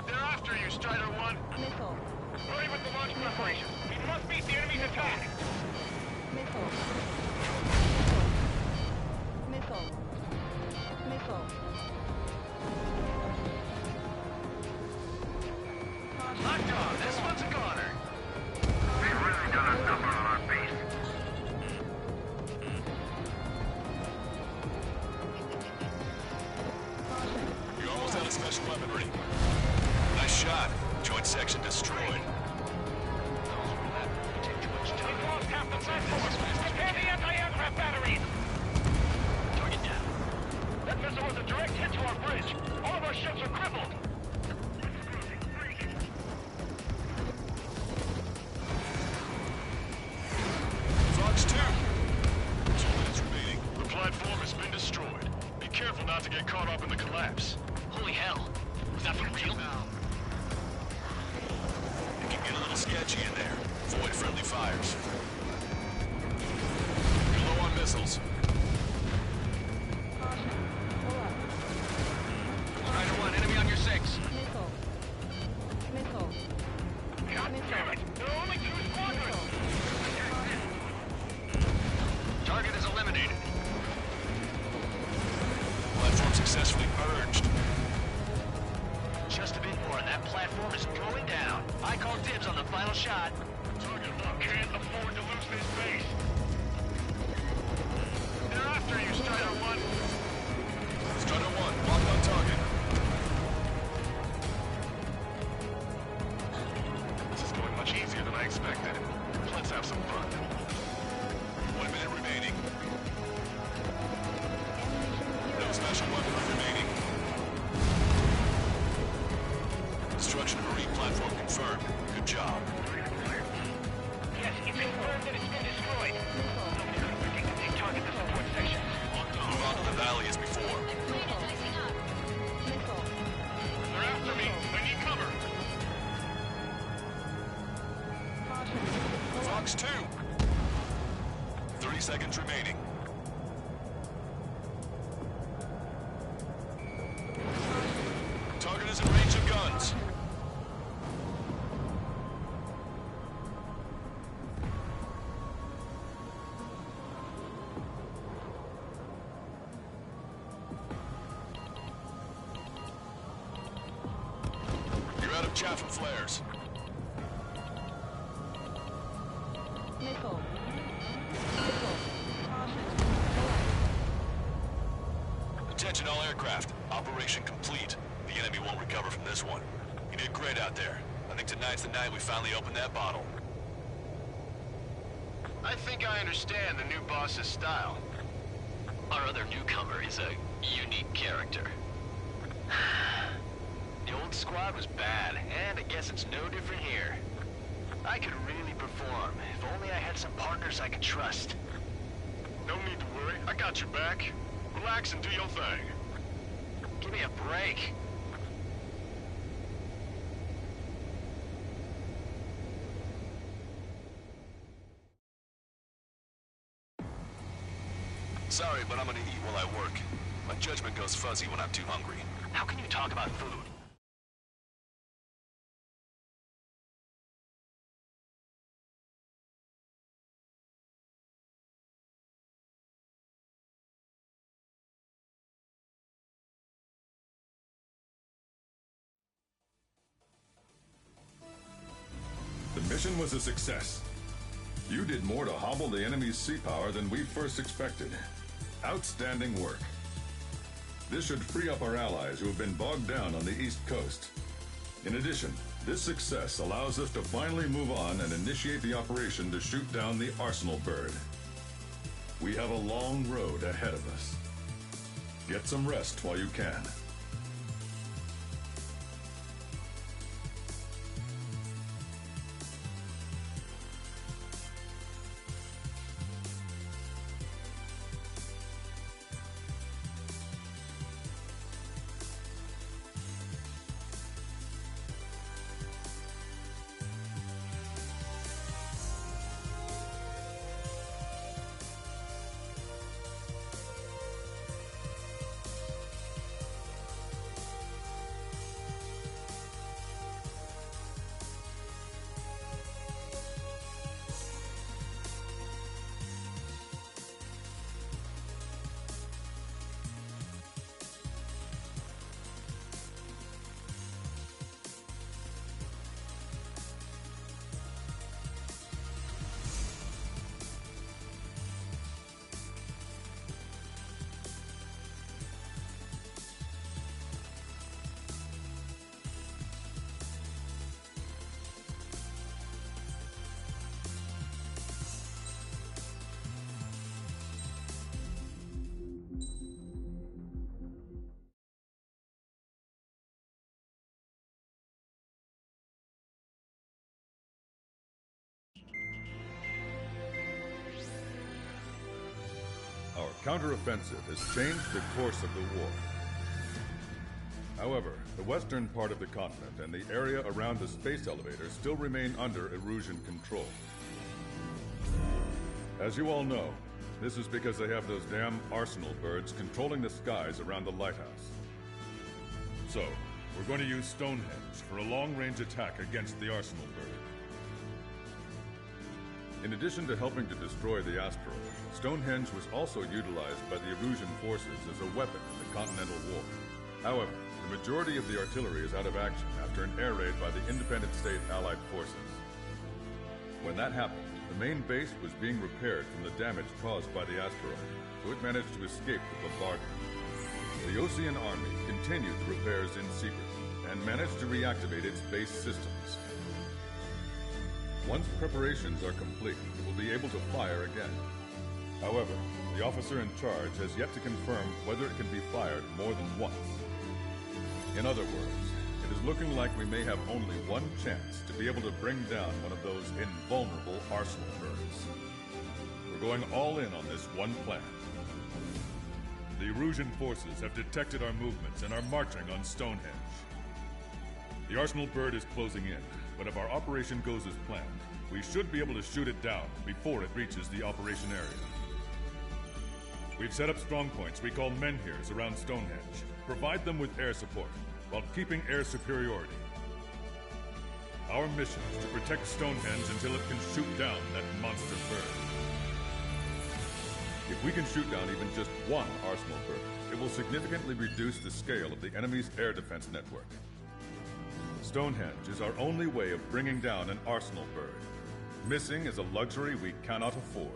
They're after you, Strider 1. Missile. Ready with the launch preparation. We must meet the enemy's attack. Missile. Missile. Missile. Lockdown, this one's a goner. We've really done a number on our base. You're almost out of special weaponry. Nice shot. Joint section destroyed. We've lost half the platform. Prepare the anti-aircraft batteries. Target down. That missile was a direct hit to our bridge. All of our ships are crippled. Fox 2. 2 minutes remaining. The platform has been destroyed. Be careful not to get caught up in the collapse. Holy hell. Was that for real? It can get a little sketchy in there. Avoid friendly fires. You're low on missiles. Strider 1, enemy on your 6. Missile. Missile. God damn it! There are only 2 squadrons! Target is eliminated. Platform successfully purged. Just a bit more and that platform is going down. I call dibs on the final shot. Target lock. Can't afford to lose this base. They're after you, Strider 1. Strider 1, locked on target. This is going much easier than I expected. Let's have some fun. 1 minute remaining. No special weapons remaining. Destruction of marine platform confirmed. Good job. Yes, it's confirmed that it's been destroyed. We can take target the support sections. Move on to the valley as before. Missile. They're after me. I need cover. Fox 2. 30 seconds remaining. Target is in range of guns. You're out of chaff and flares. Missile. Missile. Attention all aircraft. Operation complete. The enemy won't recover from this one. You did great out there. I think tonight's the night we finally open that bottle. I think I understand the new boss's style. Our other newcomer is a unique character. The old squad was bad, and I guess it's no different here. I could really perform, if only I had some partners I could trust. No need to worry. I got your back. Relax and do your thing. Give me a break. Sorry, but I'm gonna eat while I work. My judgment goes fuzzy when I'm too hungry. How can you talk about food? The mission was a success. You did more to hobble the enemy's sea power than we first expected. Outstanding work. This should free up our allies who have been bogged down on the East Coast. In addition, this success allows us to finally move on and initiate the operation to shoot down the Arsenal bird. We have a long road ahead of us. Get some rest while you can. counteroffensive has changed the course of the war. However, the western part of the continent and the area around the space elevator still remain under Erusian control. As you all know, this is because they have those damn arsenal birds controlling the skies around the lighthouse. So, we're going to use Stonehenge for a long-range attack against the arsenal bird. In addition to helping to destroy the asteroid, Stonehenge was also utilized by the Erusian forces as a weapon in the Continental War. However, the majority of the artillery is out of action after an air raid by the independent state Allied forces. When that happened, the main base was being repaired from the damage caused by the asteroid, so it managed to escape the bombardment. The Osean Army continued the repairs in secret and managed to reactivate its base systems. Once preparations are complete, it will be able to fire again. However, the officer in charge has yet to confirm whether it can be fired more than once. In other words, it is looking like we may have only one chance to be able to bring down one of those invulnerable arsenal birds. We're going all in on this one plan. The Erusian forces have detected our movements and are marching on Stonehenge. The arsenal bird is closing in, but if our operation goes as planned, we should be able to shoot it down before it reaches the operation area. We've set up strong points we call menhirs around Stonehenge. Provide them with air support, while keeping air superiority. Our mission is to protect Stonehenge until it can shoot down that monster bird. If we can shoot down even just one arsenal bird, it will significantly reduce the scale of the enemy's air defense network. Stonehenge is our only way of bringing down an arsenal bird. Missing is a luxury we cannot afford.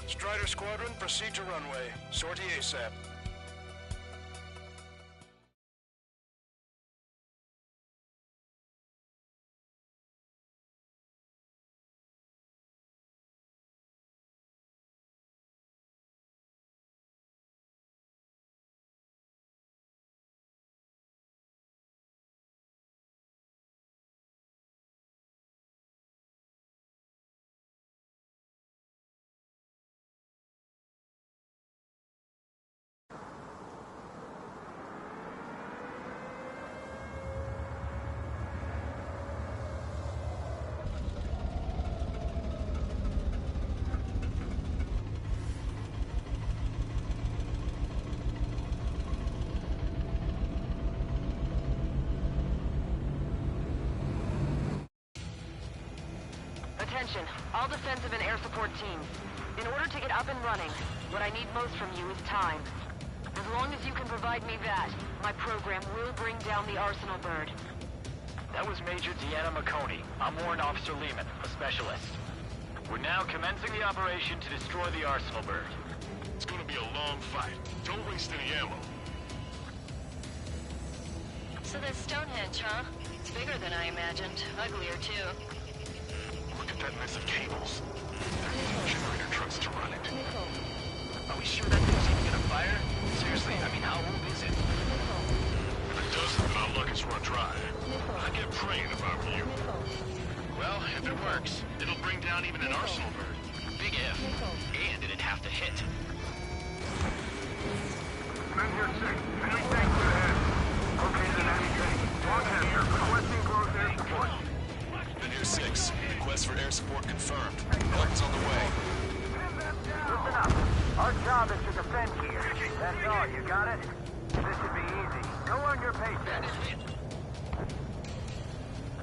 Strider Squadron, proceed to runway. Sortie ASAP. Attention, all defensive and air support teams. In order to get up and running, what I need most from you is time. As long as you can provide me that, my program will bring down the arsenal bird. That was Major Deanna McConey. I'm Warrant Officer Lehman, a specialist. We're now commencing the operation to destroy the arsenal bird. It's gonna be a long fight. Don't waste any ammo. So that's Stonehenge, huh? It's bigger than I imagined. Uglier, too. Look at that mess of cables. There need generator trucks to run it. Are we sure that thing's even gonna fire? Seriously, I mean, how old is it? If it doesn't, then our luck is run dry. I'd get praying if I were you. Well, if it works, it'll bring down even an arsenal bird. Big if. And it'd have to hit. Men here 6. Enemy tanks ahead. Okay, then enemy tank. Broadcaster, requesting close air support. Men here 6. Request for air support confirmed. Weapons on the way. Listen up. Our job is to defend here. That's all. You got it? This should be easy. Go on your paycheck.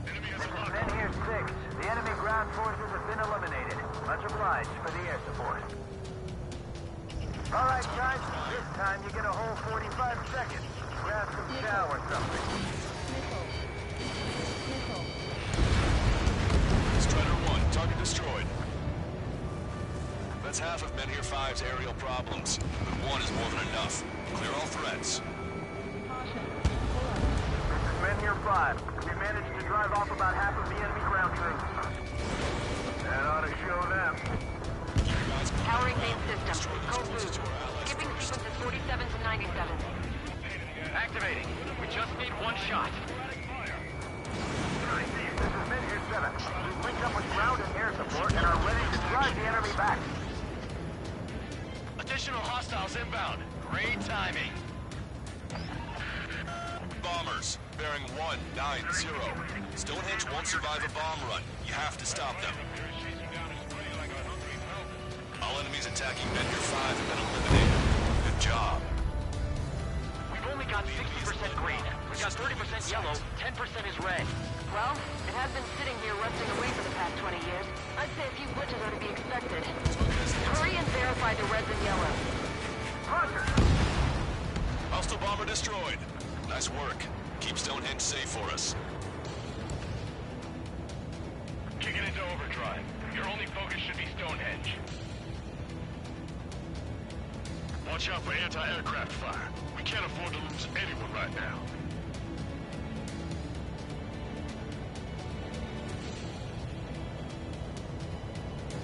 This is men here 6. The enemy ground forces have been eliminated. Much obliged for the air support. All right, guys. This time you get a whole 45 seconds. Grab some chow or something. Strider 1, target destroyed. That's half of Menhir 5's aerial problems, but one is more than enough. Clear all threats. This is Menhir 5. We managed to drive off about half of the enemy ground troops. That ought to show them. Powering main system. Go food. Skipping sequences 47 to 97. Activating. We just need one shot. This is Menhir 7. We've linked up with ground and air support and are ready to drive the enemy back. Additional hostiles inbound. Great timing. Bombers, bearing 190. Stonehenge won't survive a bomb run. You have to stop them. All enemies attacking Menhir 5 have been eliminated. Good job. We've only got 60% green. We've got 30% yellow, 10% is red. Well, it has been sitting here rusting away for the past 20 years. I'd say a few glitches are to be expected. Hurry and verify the reds and yellows. Roger! Hostile bomber destroyed. Nice work. Keep Stonehenge safe for us. Kick it into overdrive. Your only focus should be Stonehenge. Watch out for anti-aircraft fire. We can't afford to lose anyone right now.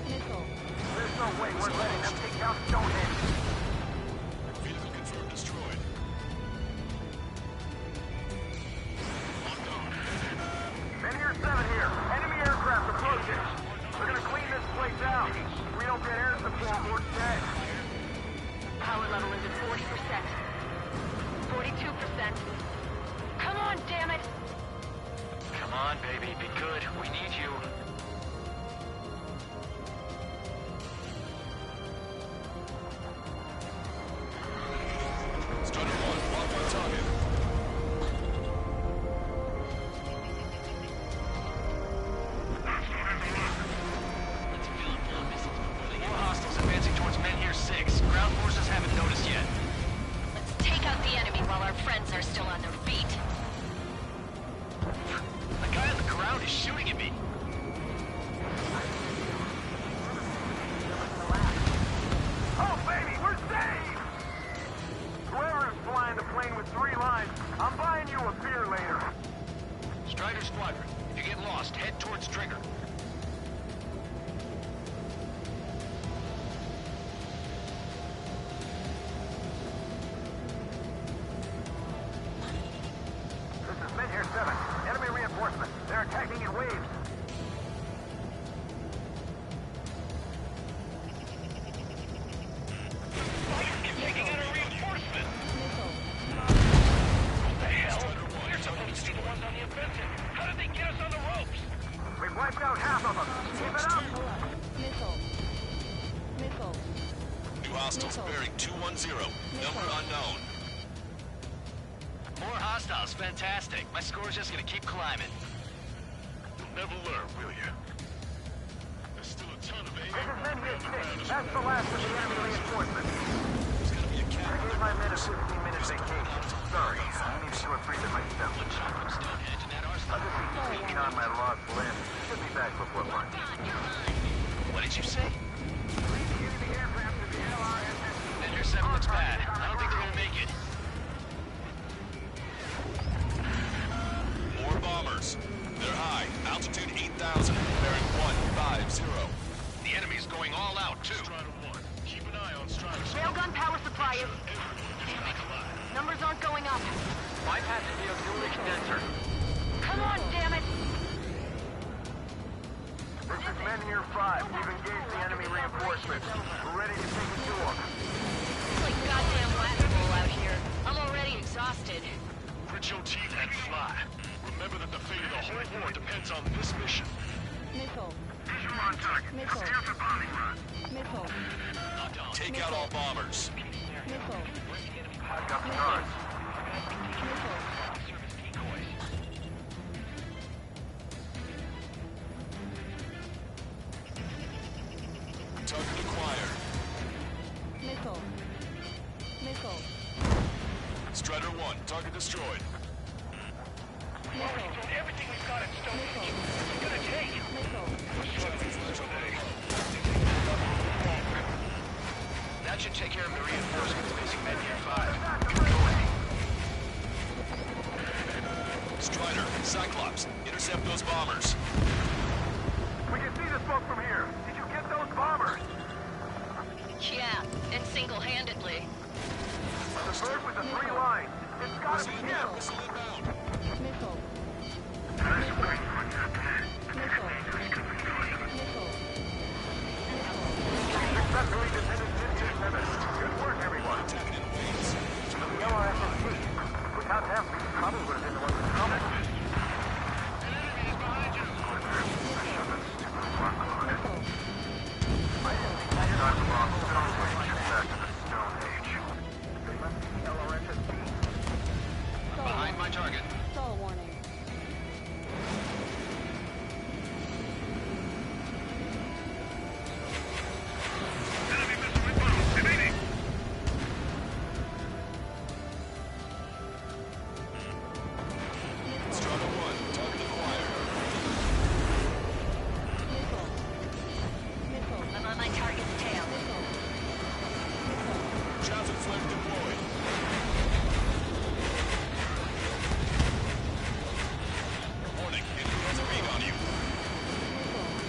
Missile. There's no way we're letting them take down Stonehenge. Vehicle confirmed destroyed. Menhir 7 here. Enemy aircraft approaching. We're gonna clean this place out. If we don't get air support, we're dead. Power level is at 40%. 42%. Come on, damn it! Come on, baby. Be good. We need you. Strider 1, lock on target. More hostiles advancing towards Menhir 6. Ground forces haven't noticed yet. Let's take out the enemy while our friends are still on their feet. The guy on the ground is shooting at me. Oh, baby, we're saved! Whoever is flying the plane with 3 lines, I'm buying you a beer later. Strider Squadron, if you get lost, head towards Trigger. This is Menhir 7. Enemy reinforcements. They're attacking in waves. Taking out a reinforcement! Missile. What the hell? We're supposed to be the ones on the offensive. How did they get us on the ropes? We've wiped out half of them. Keep it up! Missile. Missile. New hostiles bearing 210. Number unknown. More hostiles. Fantastic. My score's just gonna keep climbing. You'll never learn, will you? There's still a ton of This is Menhir 6. That's the last of the enemy reinforcements. I gave my men a 15-minute vacation. Sorry, I need to do a brief myself. I'll just be cleaning on my lost limb. Should be back before lunch. What did you say? Please give the aircraft to the LRSS. Menhir 7 looks bad. I don't think they're gonna make it. More bombers. They're high. Altitude 8,000. Bearing 150. The enemy's going all out, too. Strider 1. Keep an eye on Strider Railgun power supply is... Numbers aren't going up. Bypassing the auxiliary condenser. Come on, damn it! This is Menhir 5. We've engaged the enemy reinforcements. We're ready to take it to them. It's like goddamn Latin bowl out here. I'm already exhausted. Grit your teeth and fly. Remember that the fate of the whole war depends on this mission. Missile. Visual on target. Missile. Prepare for bombing run. Missile. Take out all bombers. Missile. I've got the guards. Missile. Target acquired. Missile. Missile. Strider 1, target destroyed. Missile. Everything we've got at Stonehenge. Missile. What's it gonna take? Missile. Shut the flash today. That should take care of the reinforcements facing Medkit 5. Go ahead. Strider, Cyclops, intercept those bombers. We can see the smoke from here. Did you get those bombers? Yeah, and single-handedly. The bird with the 3 lines. It's gotta be him. Missile. Missile. Successfully defended Mr. Simmons. Good work, everyone. The LRSST. Without them, we probably would have been the ones in trouble. Behind my target. Stall warning. Strider 1, target acquired. Missile. I'm on my target's tail. Traffic flare deployed. Warning, enemy has a read on you.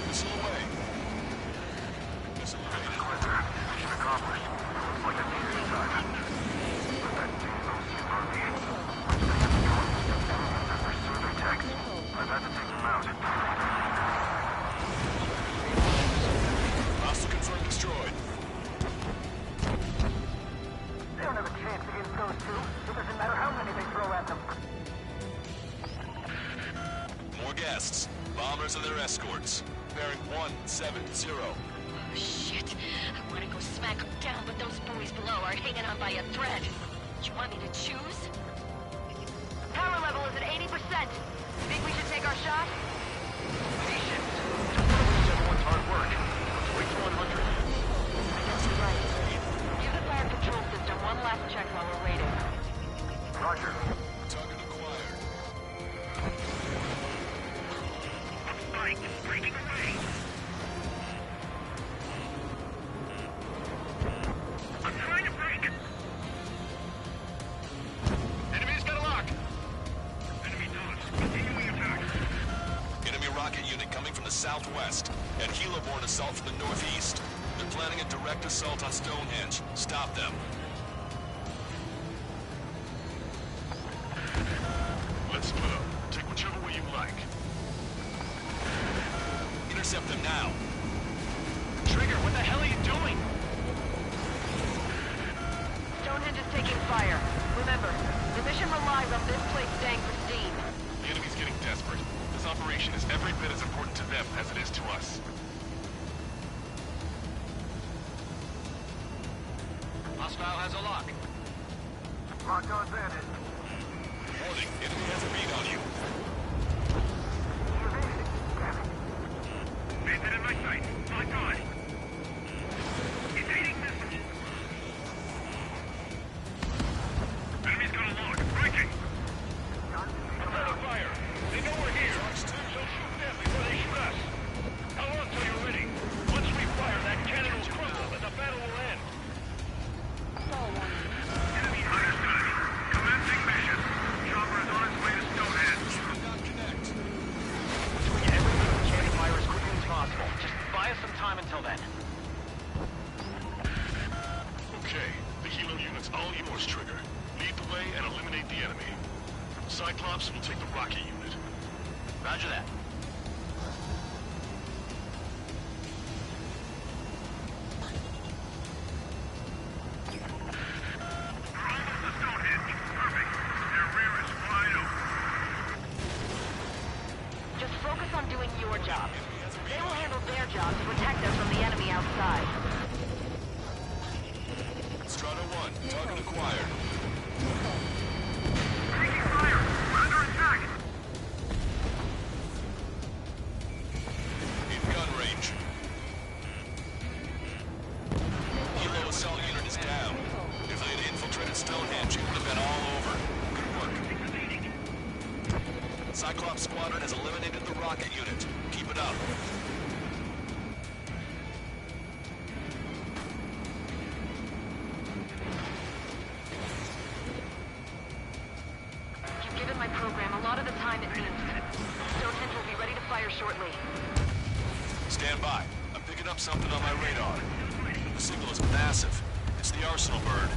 Missile away. Missile evaded. Mission accomplished. Looks like a meeting inside. Pursue their text. I've had to take them out. Hostile confirmed destroyed. They don't have a chance against those two. It doesn't matter how many they throw at them. More guests. Bombers and their escorts. Bearing 170. Shit. I want to go smack them down, but those boys below are hanging on by a thread. You want me to choose? Power level is at 80%. Think we should take our shot? Patience. Don't want to lose everyone's hard work. Let's wait till 100. I guess you're right. Give the fire control system one last check while we're waiting. Roger. Target acquired. Spike is breaking away. I'm trying to break. Enemy's got a lock. Enemy dots. Continuing attack. Enemy rocket unit coming from the southwest, and helo-borne assault from the northeast. They're planning a direct assault on Stonehenge. Stop them. Let's split up. Take whichever way you like. Intercept them now. Trigger, what the hell are you doing? Stonehenge is taking fire. Remember, the mission relies on this place staying pristine. The enemy's getting desperate. This operation is every bit as important to them as it is to us. Hostile has a lock. Locked on bandit. Warning, enemy has a read on you. Bandit in my sight. Locked on. Evading missile. Enemy's got a lock. Breaking. Opening fire. They know we're here. So shoot them before they shoot us. How long till you're ready? Once we fire, that cannon will crumble and the battle will end. Stall warning. Enemy understood. Commencing mission. Chopper is on its way to Stonehenge. Do not connect. We're doing everything we can to fire as quickly as possible. Just buy us some time until then. Okay, the helo unit's all yours, Trigger. Lead the way and eliminate the enemy. Cyclops will take the rocket unit. Roger that. Just focus on doing your job. They will handle their job to protect us from the enemy outside. Strider 1, target acquired. Taking fire. We're under attack. In gun range. Helo assault unit is down. If they had infiltrated Stonehenge, it would have been all over. Good work. Cyclops Squadron has eliminated the rocket unit. Keep it up. in my program, a lot of the time it means Stonehenge will be ready to fire shortly. Stand by. I'm picking up something on my radar. The signal is massive. It's the Arsenal bird.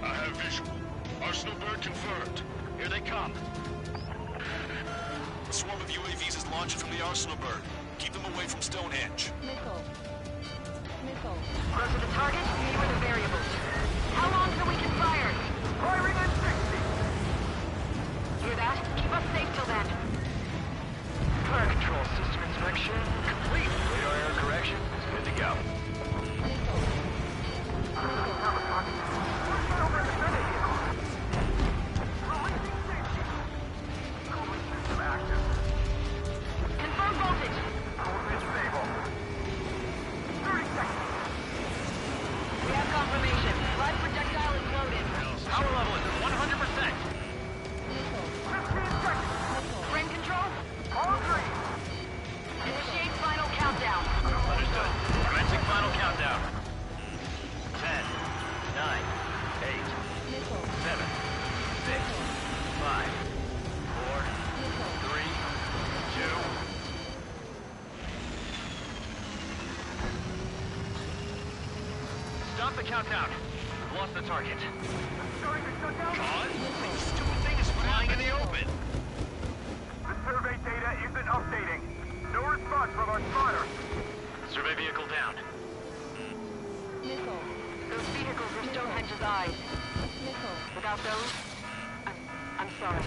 I have visual. Arsenal bird confirmed. Here they come. A swarm of UAVs is launching from the Arsenal bird. Keep them away from Stonehenge. Missile. Missile. Closer to target, fewer the variables. How long till we can fire? Firing at 60! Hear that? Keep us safe till then. Fire control system inspection complete. Radar error correction is good to go. Confirm voltage. We have confirmation. Live projectile is loaded. Power level is at 100%. Frame control? All green. Initiate final countdown. Understood. Commencing final countdown. 10, 9, 8, 7, 6, 5, 4, 3, 2. Stop the countdown. We've lost the target. This stupid thing is flying in the open. The survey data isn't updating. No response from our spotter. Survey vehicle down. Missile. Those vehicles are Stonehenge's eyes. Missile. Without those, I'm sorry.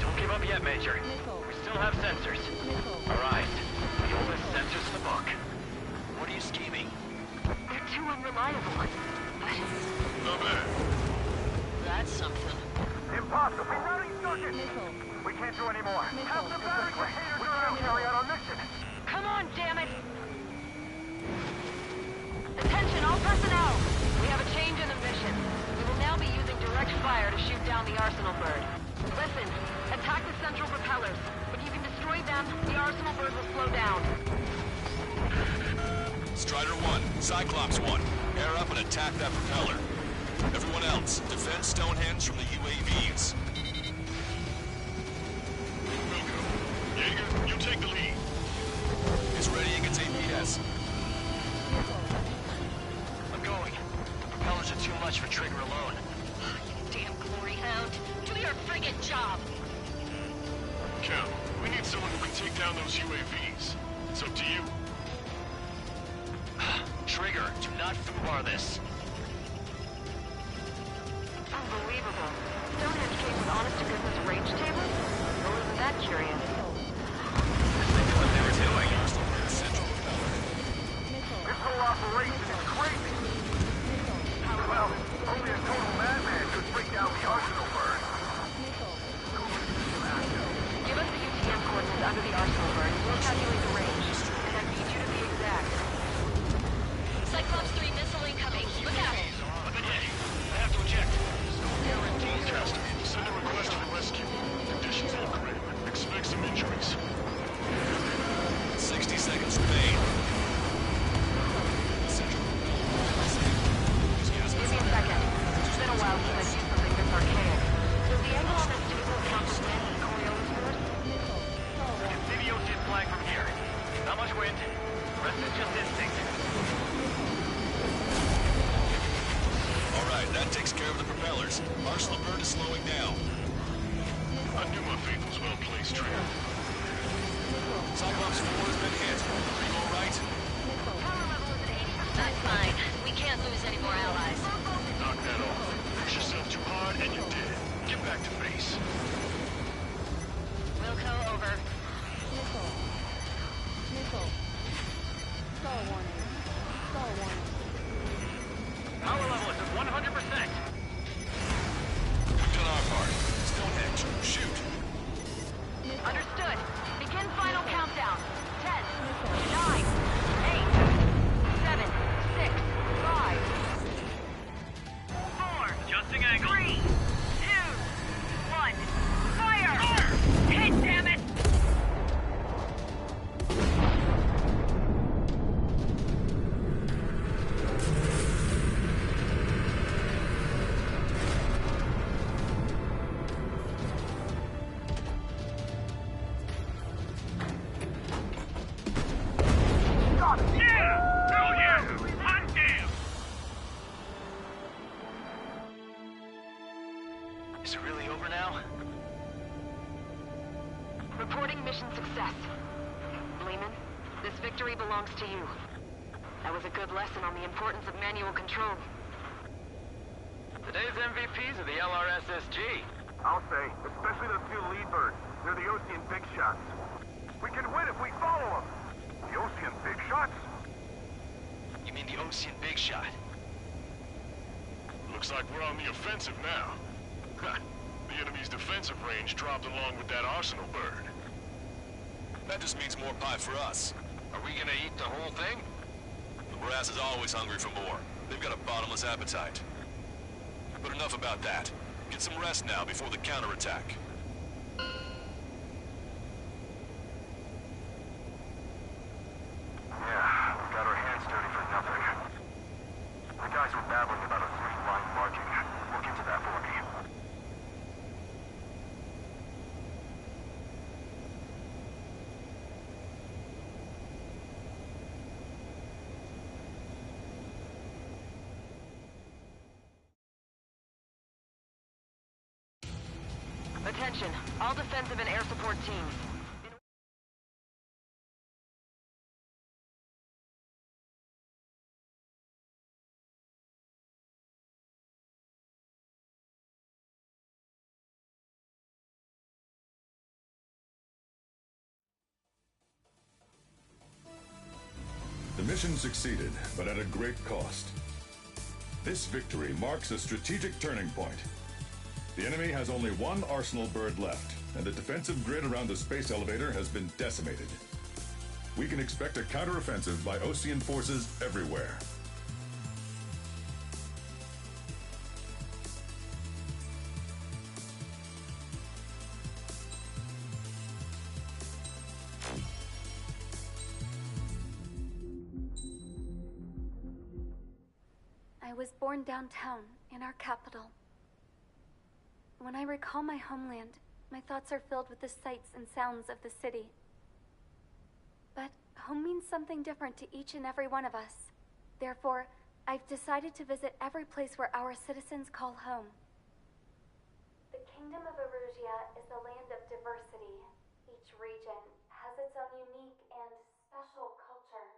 Don't give up yet, Major. Missile. We still have sensors. Missile. All right. The oldest sensors in the book. What are you scheming? They're too unreliable. Not bad. That's something. Impossible. Routing circuit. Missile. We can't do any more. Missile. Have the battery containers around. Carry out our mission. Come on, damn it! Attention, all personnel! We have a change in the mission. We will now be using direct fire to shoot down the Arsenal bird. Listen, attack the central propellers. If you can destroy them, the Arsenal bird will slow down. Strider 1, Cyclops 1, air up and attack that propeller. Everyone else, defend Stonehenge from the UAVs. Wilco. Jaeger, you take the lead. It's readying its APS. I'm going. The propellers are too much for Trigger alone. You damn glory hound. Do your friggin' job. Cal, we need someone who can take down those UAVs. It's up to you. Trigger, do not foobar this. Unbelievable. Stonehenge came with honest-to-goodness range tables? Well, isn't that curious? They knew what they were doing. This whole operation is crazy. Well, only a total madman could bring down the Arsenal bird. Give us the UTM coordinates under the Arsenal bird, and we'll calculate the range. And I need you to be exact. Cyclops 3 missile incoming. Look out. I have to eject. Guaranteed test. Send a request for rescue. Conditions look grim. Expect some injuries. 60 seconds remain. Give me a second. It's been a while since I've used something this archaic. Does the angle on this table count as wind and Coriolis force? We can see the ocean flying from here. Not much wind. Rest is just instinct. All right, that takes care of the propellers. Arsenal bird is slowing down. I knew my faith was well placed, Trigger. Cyclops 4 has been hit. Are you all right? Power level is at 80%. I'm fine. We can't lose any more allies. Knock that off. Push yourself too hard and you're dead. Get back to base. Wilco, over. Missile. Missile. Star warning. Star warning. Power level is at 100%. We've done our part. Stonehenge, shoot. Understood. Begin final countdown. 10, 9, 8, 7, 6, 5, Adjusting angle. 3, 2, 1, fire! Hit, damn it! Yeah! Hell yeah! Hot damn! Is it really over now? Reporting mission success. Lehman, this victory belongs to you. That was a good lesson on the importance of manual control. Today's MVPs are the LRSSG. I'll say, especially those two lead birds. They're the Ocean big shots. We can win if we follow them. The Ocean big shots? You mean the Ocean Big Shot? Looks like we're on the offensive now. Ha! The enemy's defensive range dropped along with that arsenal bird. That just means more pie for us. Are we gonna eat the whole thing? The brass is always hungry for more. They've got a bottomless appetite. But enough about that. Get some rest now before the counterattack. Yeah, we got our hands dirty for nothing. The guys were babbling about a 3-line marking. Look into that for me. Attention, all defensive and air support teams. The mission succeeded, but at a great cost. This victory marks a strategic turning point. The enemy has only one arsenal bird left, and the defensive grid around the space elevator has been decimated. We can expect a counteroffensive by Ocean forces everywhere. I was born downtown, in our capital. When I recall my homeland, my thoughts are filled with the sights and sounds of the city. But home means something different to each and every one of us. Therefore, I've decided to visit every place where our citizens call home. The Kingdom of Erusia is a land of diversity. Each region has its own unique and special culture.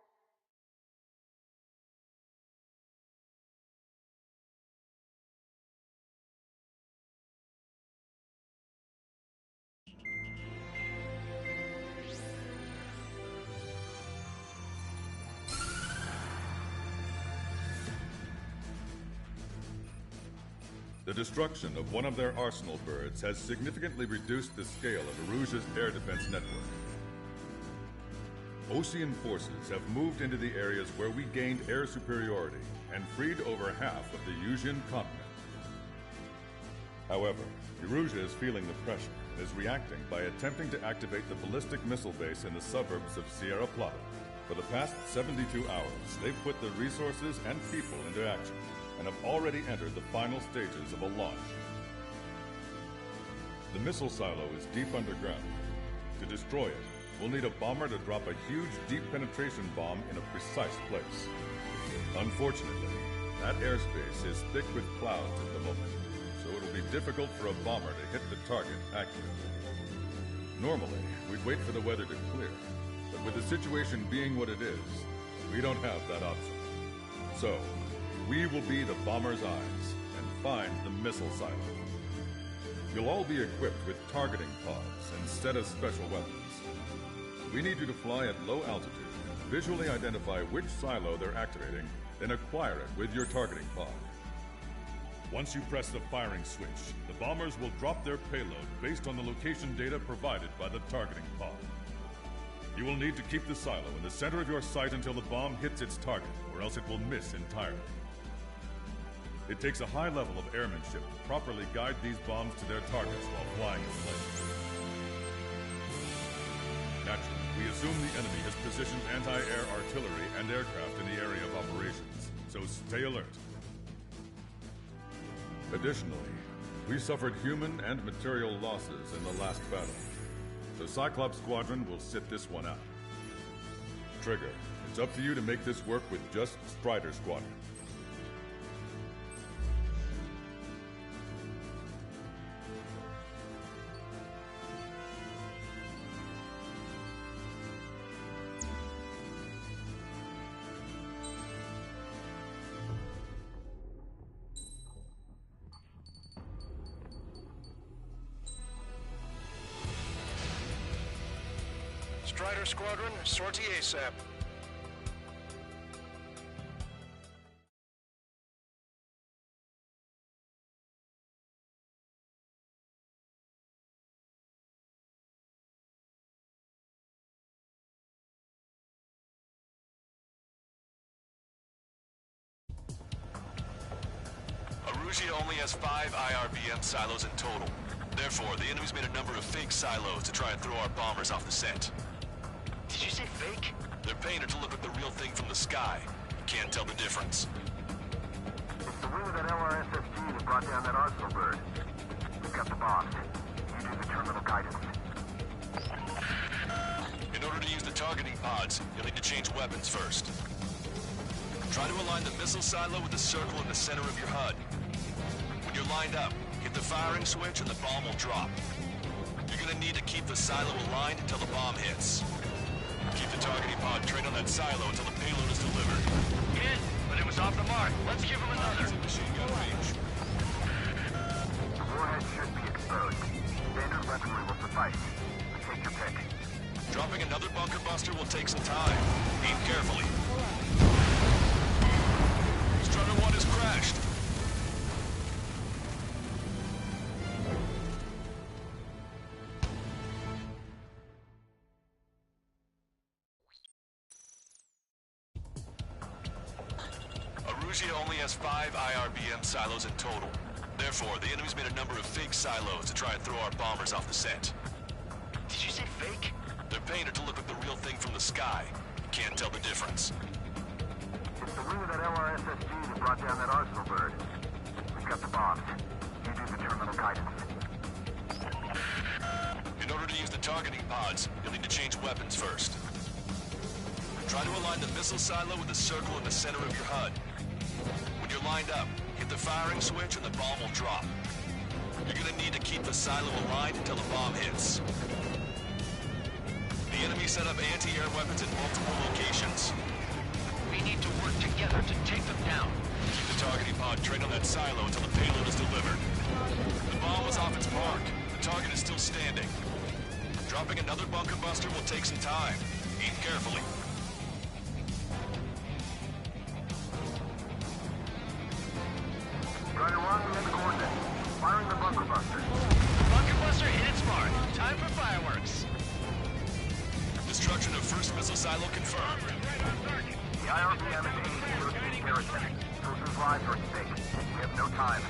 The destruction of one of their arsenal birds has significantly reduced the scale of Erusia's air defense network. Ocean forces have moved into the areas where we gained air superiority and freed over half of the Eusian continent. However, Erusia is feeling the pressure and is reacting by attempting to activate the ballistic missile base in the suburbs of Sierra Plata. For the past 72 hours, they've put the resources and people into action and have already entered the final stages of a launch. The missile silo is deep underground. To destroy it, we'll need a bomber to drop a huge deep penetration bomb in a precise place. Unfortunately, that airspace is thick with clouds at the moment, so it'll be difficult for a bomber to hit the target accurately. Normally, we'd wait for the weather to clear, but with the situation being what it is, we don't have that option. So, we will be the bomber's eyes and find the missile silo. You'll all be equipped with targeting pods instead of special weapons. We need you to fly at low altitude, visually identify which silo they're activating, then acquire it with your targeting pod. Once you press the firing switch, the bombers will drop their payload based on the location data provided by the targeting pod. You will need to keep the silo in the center of your sight until the bomb hits its target, or else it will miss entirely. It takes a high level of airmanship to properly guide these bombs to their targets while flying in place. Naturally, we assume the enemy has positioned anti-air artillery and aircraft in the area of operations, so stay alert. Additionally, we suffered human and material losses in the last battle. The Cyclops Squadron will sit this one out. Trigger, it's up to you to make this work with just Strider Squadron. Strider Squadron, sortie ASAP. Arusia only has 5 IRBM silos in total. Therefore, the enemy's made a number of fake silos to try and throw our bombers off the scent. Did you say fake? They're painted to look like the real thing from the sky. Can't tell the difference. It's the wing of that LRSSG that brought down that arsenal bird. We've got the bombs. You do the terminal guidance. In order to use the targeting pods, you'll need to change weapons first. Try to align the missile silo with the circle in the center of your HUD. When you're lined up, hit the firing switch and the bomb will drop. You're gonna need to keep the silo aligned until the bomb hits. Keep the targeting pod trained on that silo until the payload is delivered. Hit, but it was off the mark. Let's give him another. Machine gun range. The warhead should be exposed. Standard weaponry will suffice. Take your pick. Dropping another bunker buster will take some time. Aim carefully. Strutter 1 has crashed. Arusia only has 5 IRBM silos in total. Therefore, the enemy's made a number of fake silos to try and throw our bombers off the scent. Did you say fake? They're painted to look like the real thing from the sky. Can't tell the difference. It's the wing of that LRSSG that brought down that arsenal bird. We've got the bombs. You do the terminal guidance. In order to use the targeting pods, you'll need to change weapons first. Try to align the missile silo with the circle in the center of your HUD. When you're lined up, hit the firing switch and the bomb will drop. You're gonna need to keep the silo aligned until the bomb hits. The enemy set up anti-air weapons in multiple locations. We need to work together to take them down. Keep the targeting pod trained on that silo until the payload is delivered. The bomb was off its mark. The target is still standing. Dropping another bunker buster will take some time. Aim carefully. Strider 1, we have the coordinates. Firing the bunker buster. Bunker buster hit its mark. Time for fireworks. Destruction of first missile silo confirmed. The IRBM is aiming to European territory. Soldiers' lives are at stake. We have no time.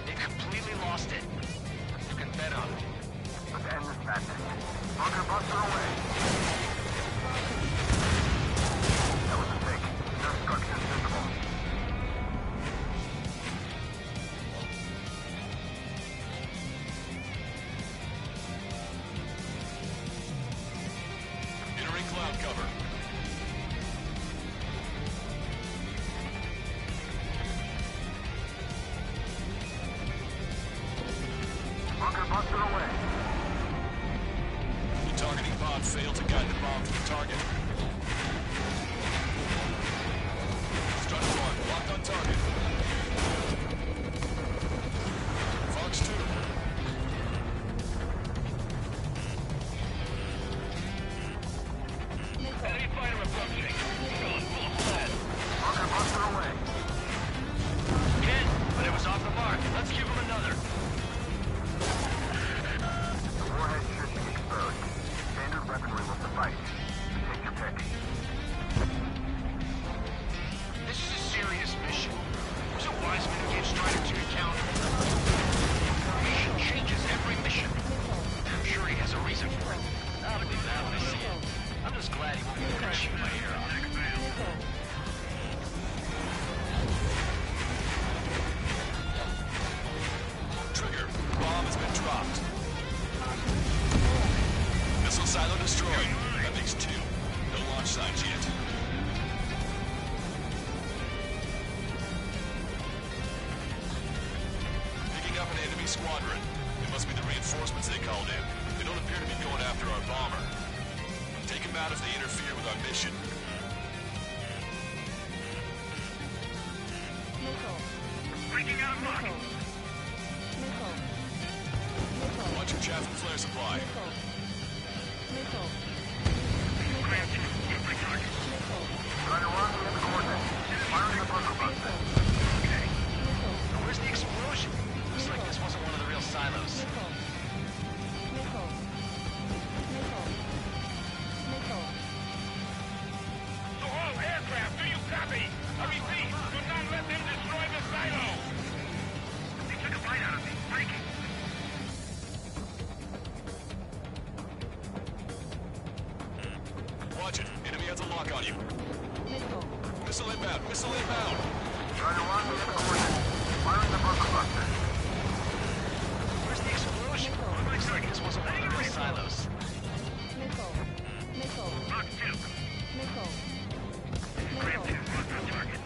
They completely lost it. You can bet on it. Let's end this madness. Bunker buster away. That was a mistake. No structures visible. Entering cloud cover. Bunker buster away. The targeting pod failed to guide the bomb to the target. Strutter 1, locked on target. Fox 2. Enemy fighter approaching. Going full blast. Bunker buster away. Hit, but it was off the mark. Let's give him another. The warhead should be exposed. Standard weaponry will suffice. Take your pick. destroyed. That makes 2. No launch signs yet. Picking up an enemy squadron. It must be the reinforcements they called in. They don't appear to be going after our bomber. Take them out if they interfere with our mission. Breaking out of luck. Watch your chaff and flare supply. Grab 2. Hit my target. Strider 1, we have the coordinates. Firing the bunker buster. Okay. Where's the explosion? Looks like this wasn't one of the real silos. To all aircraft, do you copy? I repeat, do not let them destroy the silo! They took a bite out of me. Breaking. Watch it. Enemy has a lock on you. Missile inbound. Missile inbound. Strider 1, we have the coordinates. Firing the bunker buster. Where's the explosion? Looks like this wasn't one of the real silos. Lock 2. Grab 2. Lock on target.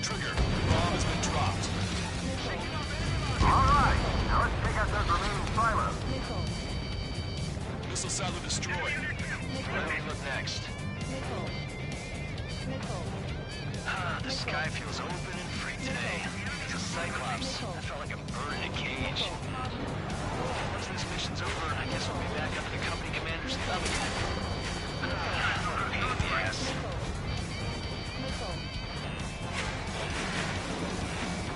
Trigger. Bomb has been dropped. All right. Now let's take out those remaining silos. Missile silo destroyed. Where do we look next? The sky feels open and free today. It's a Cyclops. I felt like a bird in a cage. Once this mission's over, I guess we'll be back up at the company commander's thumb again. Yes.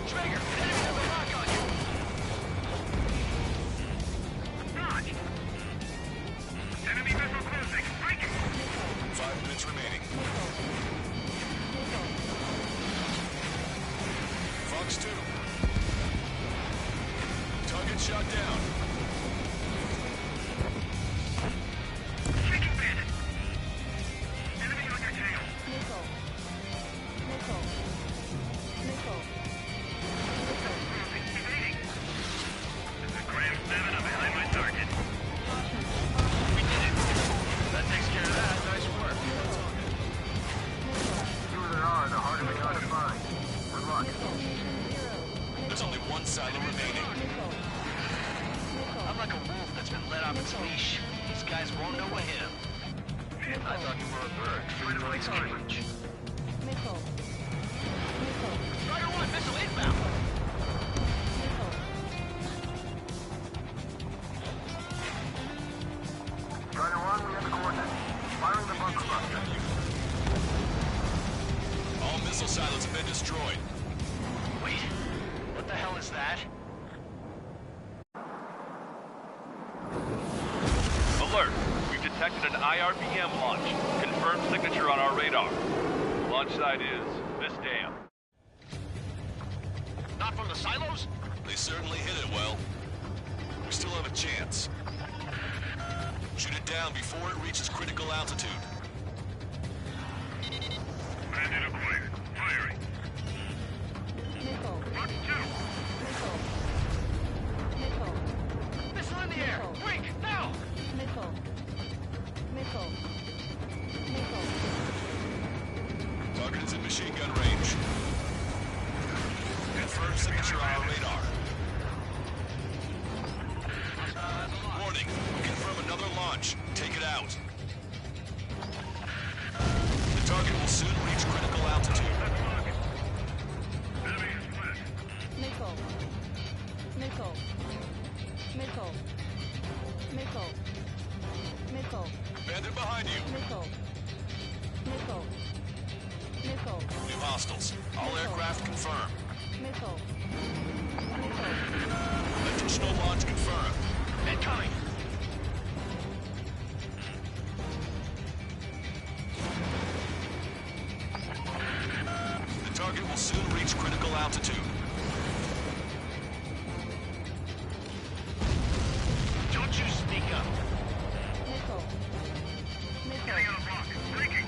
Trigger, enemy has a lock on you. Dodge. Enemy missile closing. Breaking. 5 minutes remaining. Fox 2. Target shot down. Shaking bandit. Enemy on your tail. Evading. This is Graham 7. I'm behind my target. We did it. That takes care of that. Nice work. The fewer there are, the harder they are to find. Good luck. There's only 1 silo remaining. I'm like a wolf that's been let off its leash. These guys won't know what hit him. I thought you were a bird free from its cage. Strider 1, missile inbound. Strider 1, we have the coordinates. Firing the bunker buster. All missile silos have been destroyed. Wait, what the hell is that? Alert! We've detected an IRBM launch. Confirmed signature on our radar. Launch site is this dam. Not from the silos? They certainly hit it well. We still have a chance. Shoot it down before it reaches critical altitude. Bandit acquired. Firing. Lock 2. Missile in the air! Quick, now! Target is in machine gun range. Confirmed signature on our radar. Warning. Confirm another launch. Take it out. The target will soon reach critical altitude. Enemy is split. Bandit behind you. New hostiles. All aircraft confirmed. Additional launch confirmed. Incoming! The target will soon reach critical altitude. Don't you sneak up. Getting out of block. Breaking.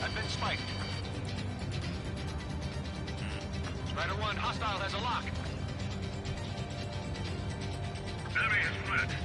I've been spiked. Strider Hostile has a lock. Enemy is fled.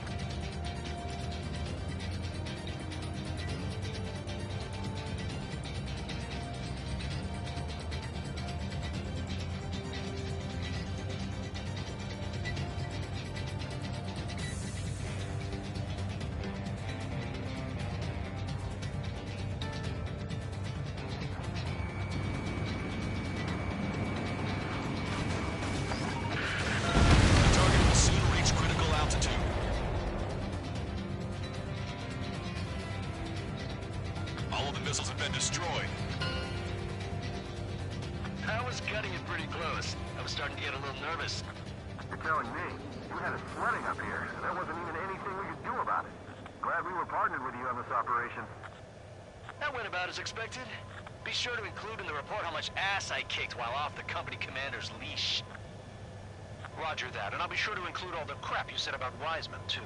Destroyed. That was cutting it pretty close. I was starting to get a little nervous. You're telling me? You had it flooding up here, and there wasn't even anything we could do about it. Glad we were partnered with you on this operation. That went about as expected. Be sure to include in the report how much ass I kicked while off the company commander's leash. Roger that, and I'll be sure to include all the crap you said about Wiseman, too.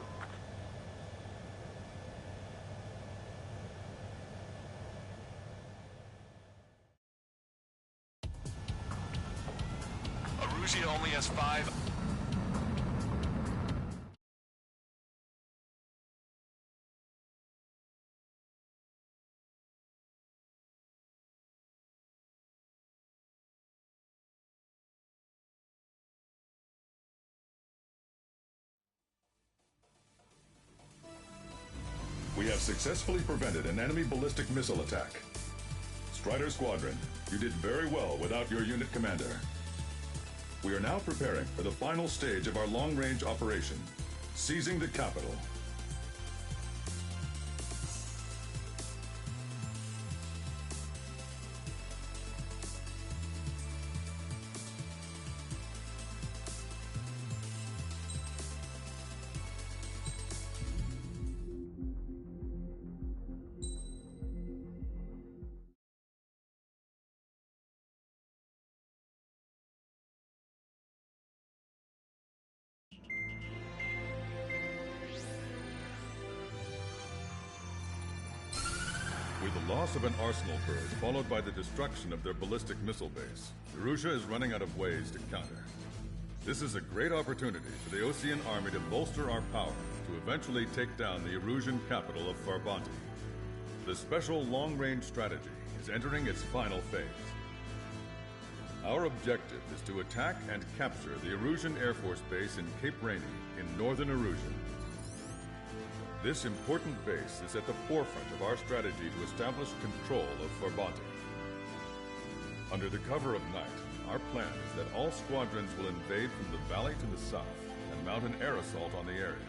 Arusia only has 5... We have successfully prevented an enemy ballistic missile attack. Strider Squadron, you did very well without your unit commander. We are now preparing for the final stage of our long-range operation, seizing the capital. With the loss of an arsenal bird, followed by the destruction of their ballistic missile base, Erussia is running out of ways to counter. This is a great opportunity for the Osean army to bolster our power to eventually take down the Erusian capital of Farbanti. The special long-range strategy is entering its final phase. Our objective is to attack and capture the Erusian Air Force Base in Cape Rainy in northern Erusia. This important base is at the forefront of our strategy to establish control of Farbanti. Under the cover of night, our plan is that all squadrons will invade from the valley to the south and mount an air assault on the area.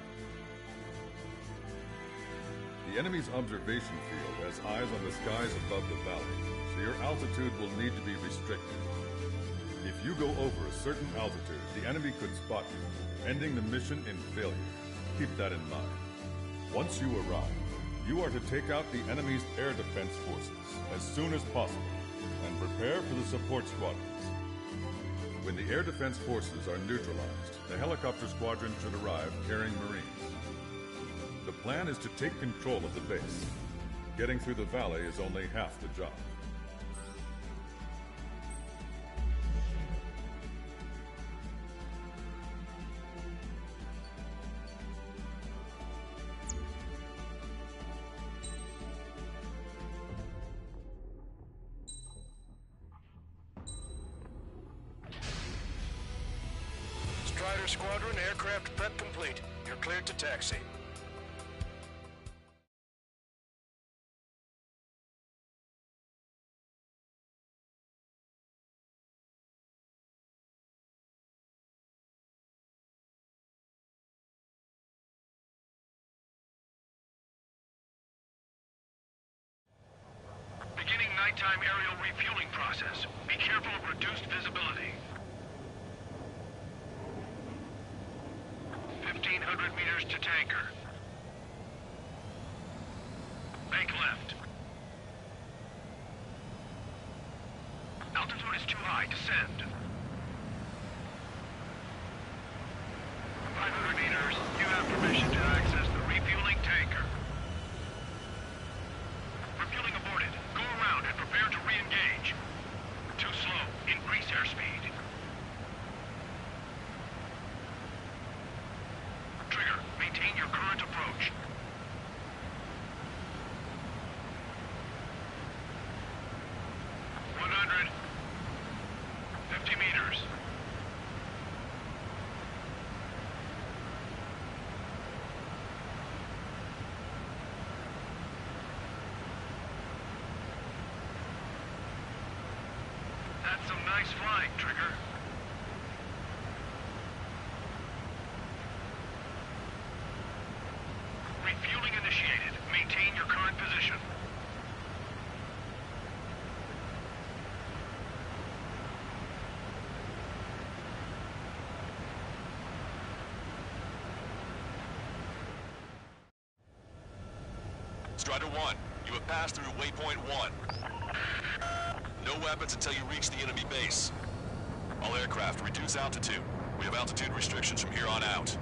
The enemy's observation field has eyes on the skies above the valley, so your altitude will need to be restricted. If you go over a certain altitude, the enemy could spot you, ending the mission in failure. Keep that in mind. Once you arrive, you are to take out the enemy's air defense forces as soon as possible and prepare for the support squadrons. When the air defense forces are neutralized, the helicopter squadron should arrive carrying Marines. The plan is to take control of the base. Getting through the valley is only half the job. Strider Squadron, aircraft prep complete. You're cleared to taxi. Beginning nighttime aerial refueling process. Be careful of reduced visibility. 1,500 meters to tanker. Bank left. Altitude is too high. Descend. 500 meters. You have permission to access the refueling tanker. Refueling aborted. Go around and prepare to re-engage. Too slow. Increase airspeed. nice flying, Trigger. Refueling initiated. Maintain your current position. Strider 1, you have passed through waypoint 1. No weapons until you reach the enemy base. All aircraft, reduce altitude. We have altitude restrictions from here on out.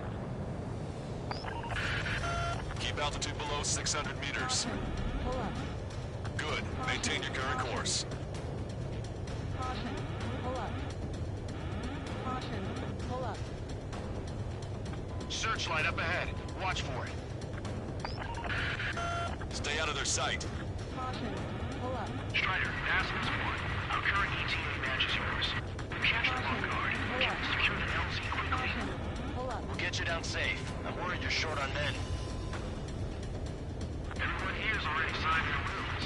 Keep altitude below 600 meters. Pull up. Good. Maintain your current course. Caution. Pull up. Caution. Pull up. Searchlight up ahead. Watch for it. Stay out of their sight. Caution. Pull up. Strider, Aslan's 1. Our current ETA matches yours. Catch the long guard. Can we secure the LZ quickly? Caution. Pull up. We'll get you down safe. I'm worried you're short on men. Everyone here's already signed their wills.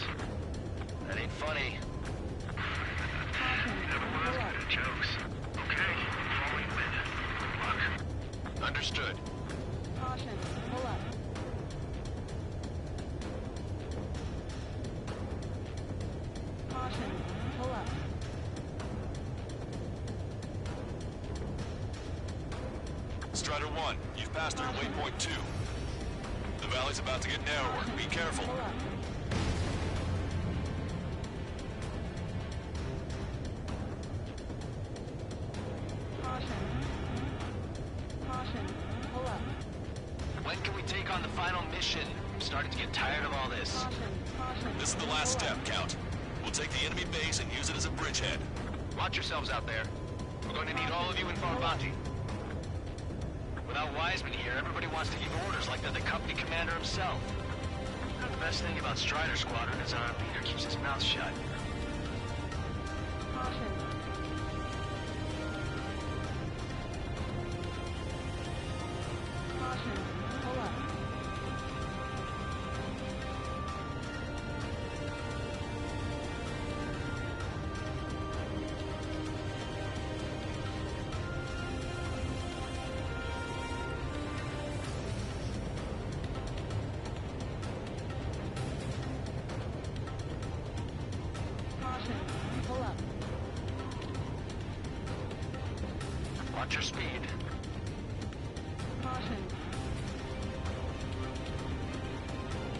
That ain't funny. Caution. Never was Pull good up. at jokes. Okay, following wind. Good luck. Understood. Caution. Pull up. Caution. Pull up. Strider 1, you've passed through waypoint 2. The valley's about to get narrower. Be careful. Pull up. Caution. Caution. Pull up. When can we take on the final mission? I'm starting to get tired of all this. Caution. Caution. This is the last step, Count. We'll take the enemy base and use it as a bridgehead. Watch yourselves out there. We're going to need all of you in Farbanti. Without Wiseman here, everybody wants to give orders like they're the company commander himself. The best thing about Strider Squadron is our leader keeps his mouth shut. Caution. Caution. Pull up. Caution. Pull up. Watch your speed. Caution.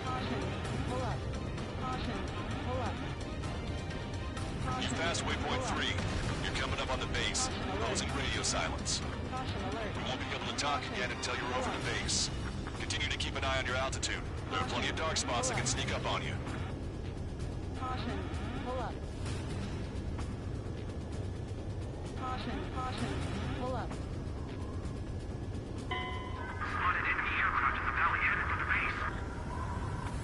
Caution. Pull up. Caution. Pull up. Caution. You've passed waypoint Pull up. 3. You're coming up on the base. Closing radio silence. Caution alert. We won't be able to talk again until you're over the base. Continue to keep an eye on your altitude. There are plenty of dark spots that can sneak up on you. Caution. Pull up. Caution. Caution. Pull up. Spotted enemy aircraft in the valley headed for the base.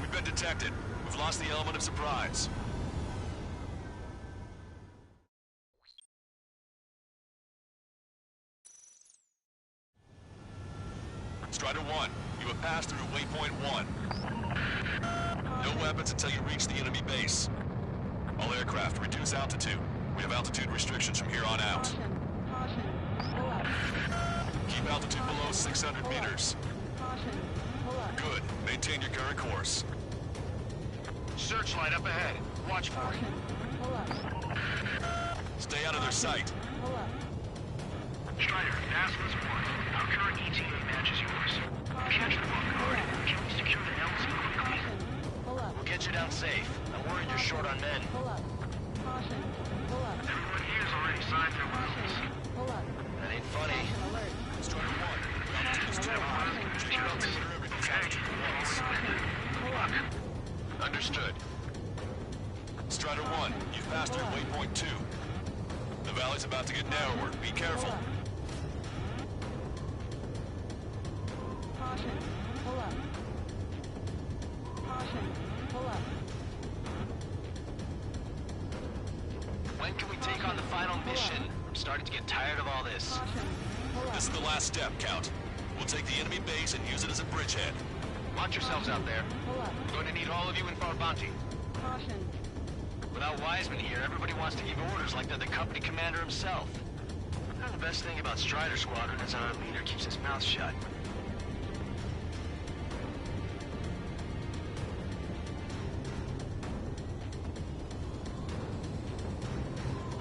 We've been detected. We've lost the element of surprise. Strider 1, you have passed through waypoint 1. No weapons until you reach the enemy base. All aircraft, reduce altitude. We have altitude restrictions from here on out. Caution. Caution. Pull up. Keep altitude below 600 meters. Caution. Pull up. Good. Maintain your current course. Searchlight up ahead. Watch for it. Caution. Pull up. Stay out of their sight. Pull up. Strider, Aslan's 1. Our current ETA matches yours. Catch the long guard. Can we secure the LZ quickly? Caution. Pull up. We'll get you down safe. I'm worried you're short on men. Pull up. Caution. Pull up. Everyone here's already signed their wills. Pull up. That ain't funny. Caution alert. Strider 1, your altitude is too high. Change your altitude or everything's altitude at once. Pull up. Understood. Strider 1, you've passed through waypoint 2. The valley's about to get narrower. Be careful. Caution. Pull up. Caution. Pull up. When can we take on the final mission? I'm starting to get tired of all this. Caution. Pull up. This is the last step, Count. We'll take the enemy base and use it as a bridgehead. Watch yourselves out there. Pull up. We're going to need all of you in Farbanti. Caution. Without Wiseman here, everybody wants to give orders like they're the company commander himself. And the best thing about Strider Squadron is our leader keeps his mouth shut.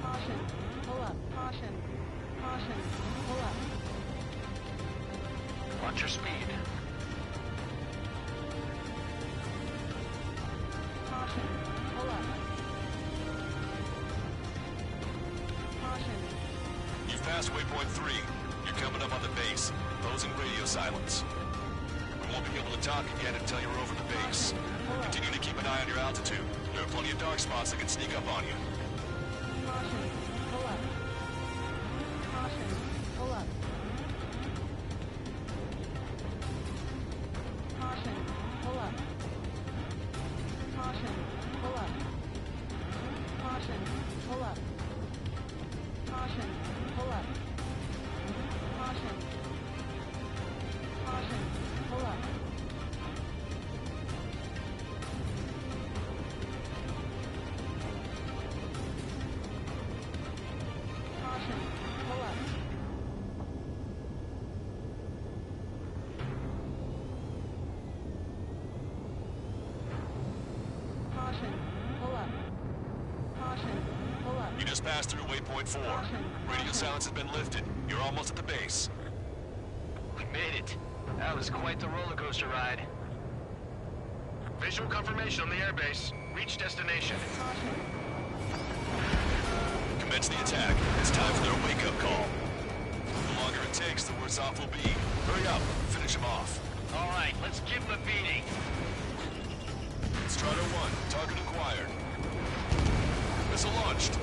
Caution. Pull up. Caution. Caution. Pull up. Watch your speed. Caution. Pull up. Caution. You've passed waypoint 3. You're coming up on the base. Closing radio silence. We won't be able to talk again until you're over the base. Continue to keep an eye on your altitude. There are plenty of dark spots that can sneak up on you. Caution. Pull up. Caution. Pull up. Caution. Pull up. Caution. Pull up. Caution. Pull up. Caution. Pull up. Caution. Caution. Pull up. Caution. Pull up. Caution. Pull up. Caution. Pull up. You just passed through waypoint 4. Radio silence has been lifted. You're almost at the base. We made it. That was quite the roller coaster ride. Visual confirmation on the airbase. Reach destination. Commence the attack. It's time for their wake-up call. The longer it takes, the worse off we'll be. Hurry up. Finish them off. All right, let's give him a beating. Strider 1, target acquired. Missile launched.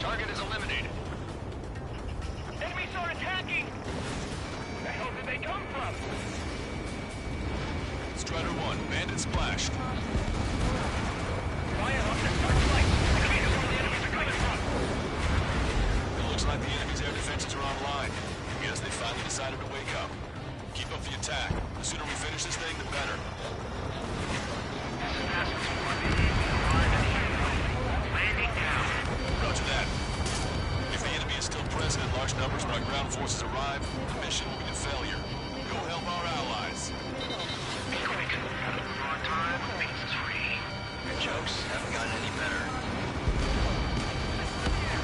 Target is eliminated. Enemies are attacking! Where the hell did they come from? Strider 1, bandit splashed. Fire on the searchlight! I can't tell where the enemies are coming from! It looks like the enemy's air defenses are online. Yes, they finally decided to wake up. Keep up the attack. The sooner we finish this thing, the better. Landing down. Roger that. If the enemy is still present in large numbers when our ground forces arrive, the mission will be a failure. Go help our allies. Be quick. On time means free. Your jokes haven't gotten any better.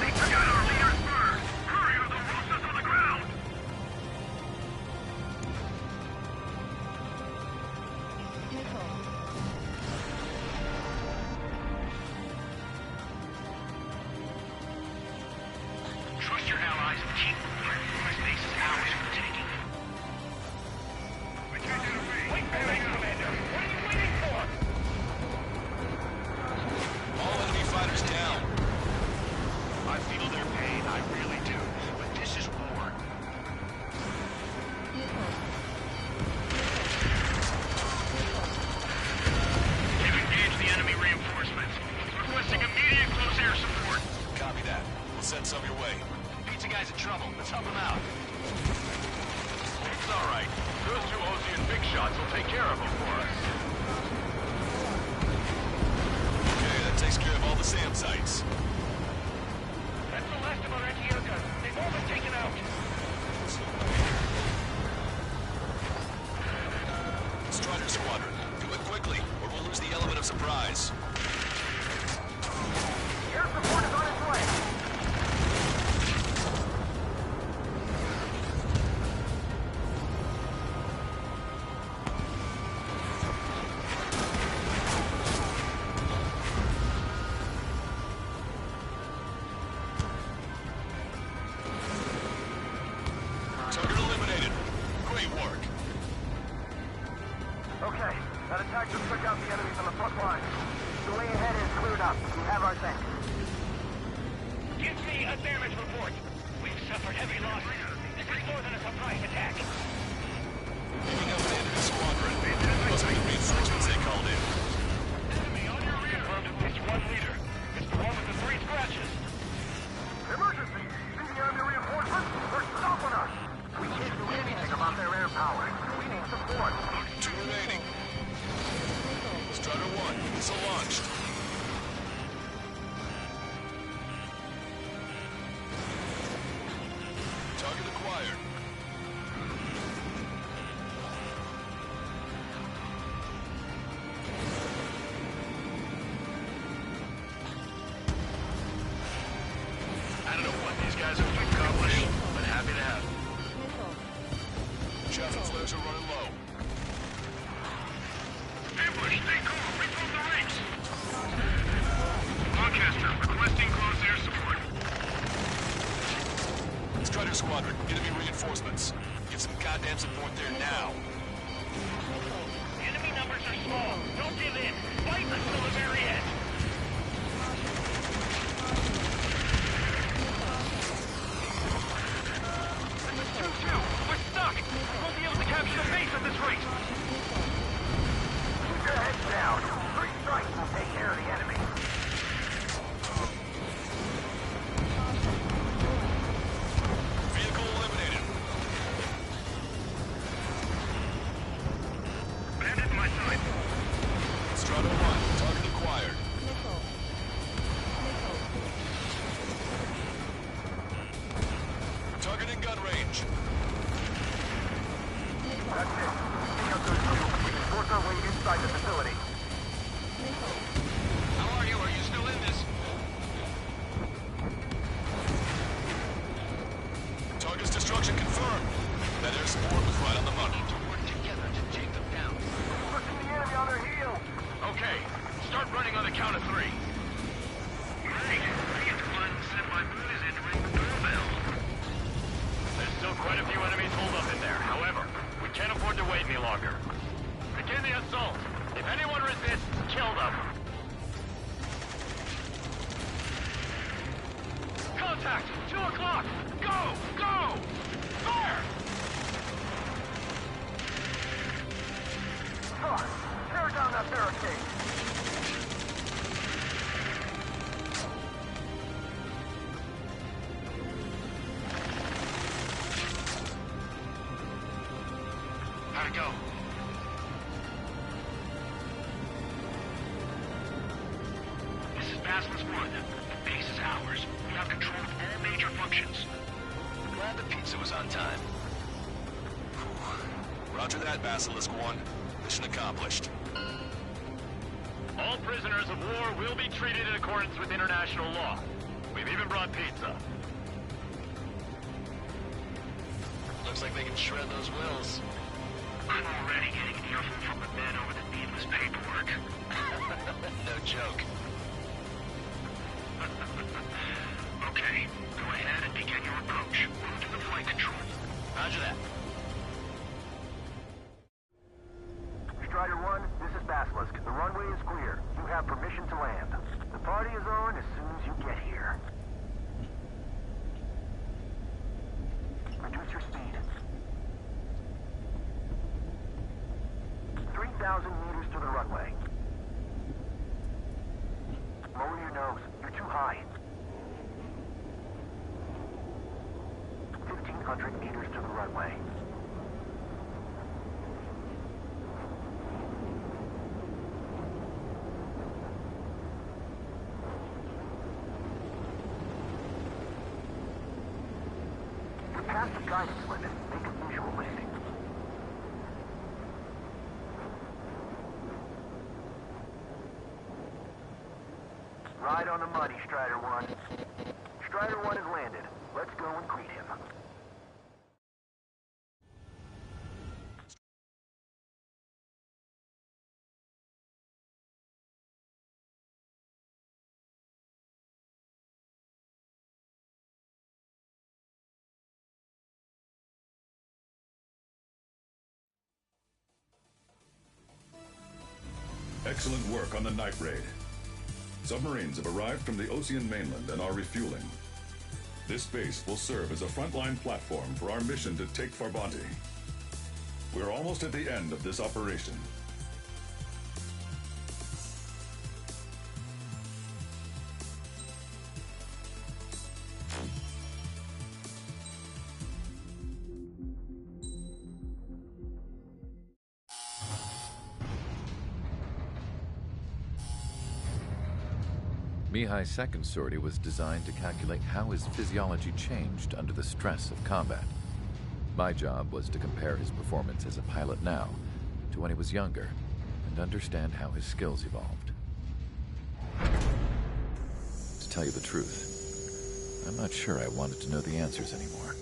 They took out our leader's bird! Hurry or they'll roast us on the ground! Trust your allies and keep moving. This base is ours for the taking. Wait for me, Commander! What are you waiting for? All enemy fighters down. I feel their pain, I really do. But this is war. We've engaged the enemy reinforcements. Requesting immediate close air support. Copy that. We'll send some your way. Pizza guy's in trouble. Let's help him out. It's all right. Those two Ozian big shots will take care of them for us. Okay, that takes care of all the SAM sites. That's the last of our anti-air guns. They've all been taken out. Strider Squadron, do it quickly, or we'll lose the element of surprise. Air support is on its way. Target eliminated. Great work. Okay, that attack just took out the enemies on the front line. The way ahead is cleared up. We have our thing. Give me a damage report. We've suffered heavy losses. This is more than a surprise attack. Picking up an enemy squadron. Must be the reinforcements they called in. Enemy on your rear. Confirmed at least one leader. It's the one with the 3 scratches. Emergency! See the enemy reinforcements? They're stopping us! We can't do anything about their air power. Enemy reinforcements. Get some goddamn support there now. The enemy numbers are small. Don't give in. Fight until the very end. This is 2-2. We're stuck. We won't be able to capture the base at this rate. Keep your heads down. 3 strikes will take care of the enemy. Vehicle eliminated. Bandit in my sight. Strato 1, target acquired. Target in gun range. That's it. Stay good, too. We can force our way inside the facility. How are you? Are you still in this? Target's destruction confirmed. That air support was right on the money. To work together to take them down. Pushing the enemy on their heels. Okay, start running on the count of 3. Great. I get to finally set my boys in to ring the doorbell. There's still quite a few enemies holed up in there. However, we can't afford to wait any longer. Begin the assault. If anyone resists, kill them. Contact! 2 o'clock! Go! Go! Fire! Fuck! Tear down that barricade. How'd it go? This is Basilisk 1. The base is ours. We have control of all major functions. Glad the pizza was on time. Roger that, Basilisk 1. Mission accomplished. All prisoners of war will be treated in accordance with international law. We've even brought pizza. Looks like they can shred those wills. I'm already getting an earful from the men over the needless paperwork. No joke. Okay, go ahead and begin your approach. Move to the flight control. Roger that. Strider 1, this is Basilisk. The runway is clear. You have permission to land. The party is on as soon as you get here. Reduce your speed. 3,000 meters to the runway. Lower your nose. You're too high. 1,500 meters to the runway. You're past the guidance limit. Make a visual landing. Right on the money, Strider 1. Strider 1 has landed. Let's go and greet him. Excellent work on the night raid. Submarines have arrived from the Ocean mainland and are refueling. This base will serve as a frontline platform for our mission to take Farbanti. We're almost at the end of this operation. Mihai's second sortie was designed to calculate how his physiology changed under the stress of combat. My job was to compare his performance as a pilot now to when he was younger and understand how his skills evolved. To tell you the truth, I'm not sure I wanted to know the answers anymore.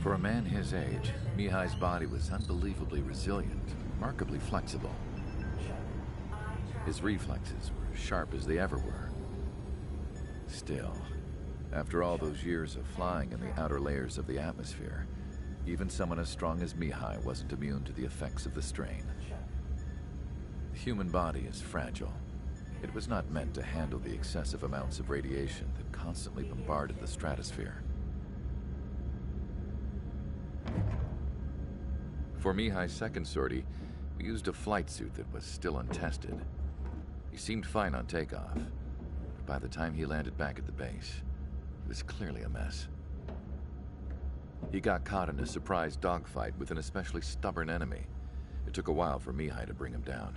For a man his age, Mihai's body was unbelievably resilient, remarkably flexible. His reflexes were as sharp as they ever were. Still, after all those years of flying in the outer layers of the atmosphere, even someone as strong as Mihai wasn't immune to the effects of the strain. The human body is fragile. It was not meant to handle the excessive amounts of radiation that constantly bombarded the stratosphere. For Mihai's second sortie, we used a flight suit that was still untested. He seemed fine on takeoff, but by the time he landed back at the base, it was clearly a mess. He got caught in a surprise dogfight with an especially stubborn enemy. It took a while for Mihai to bring him down.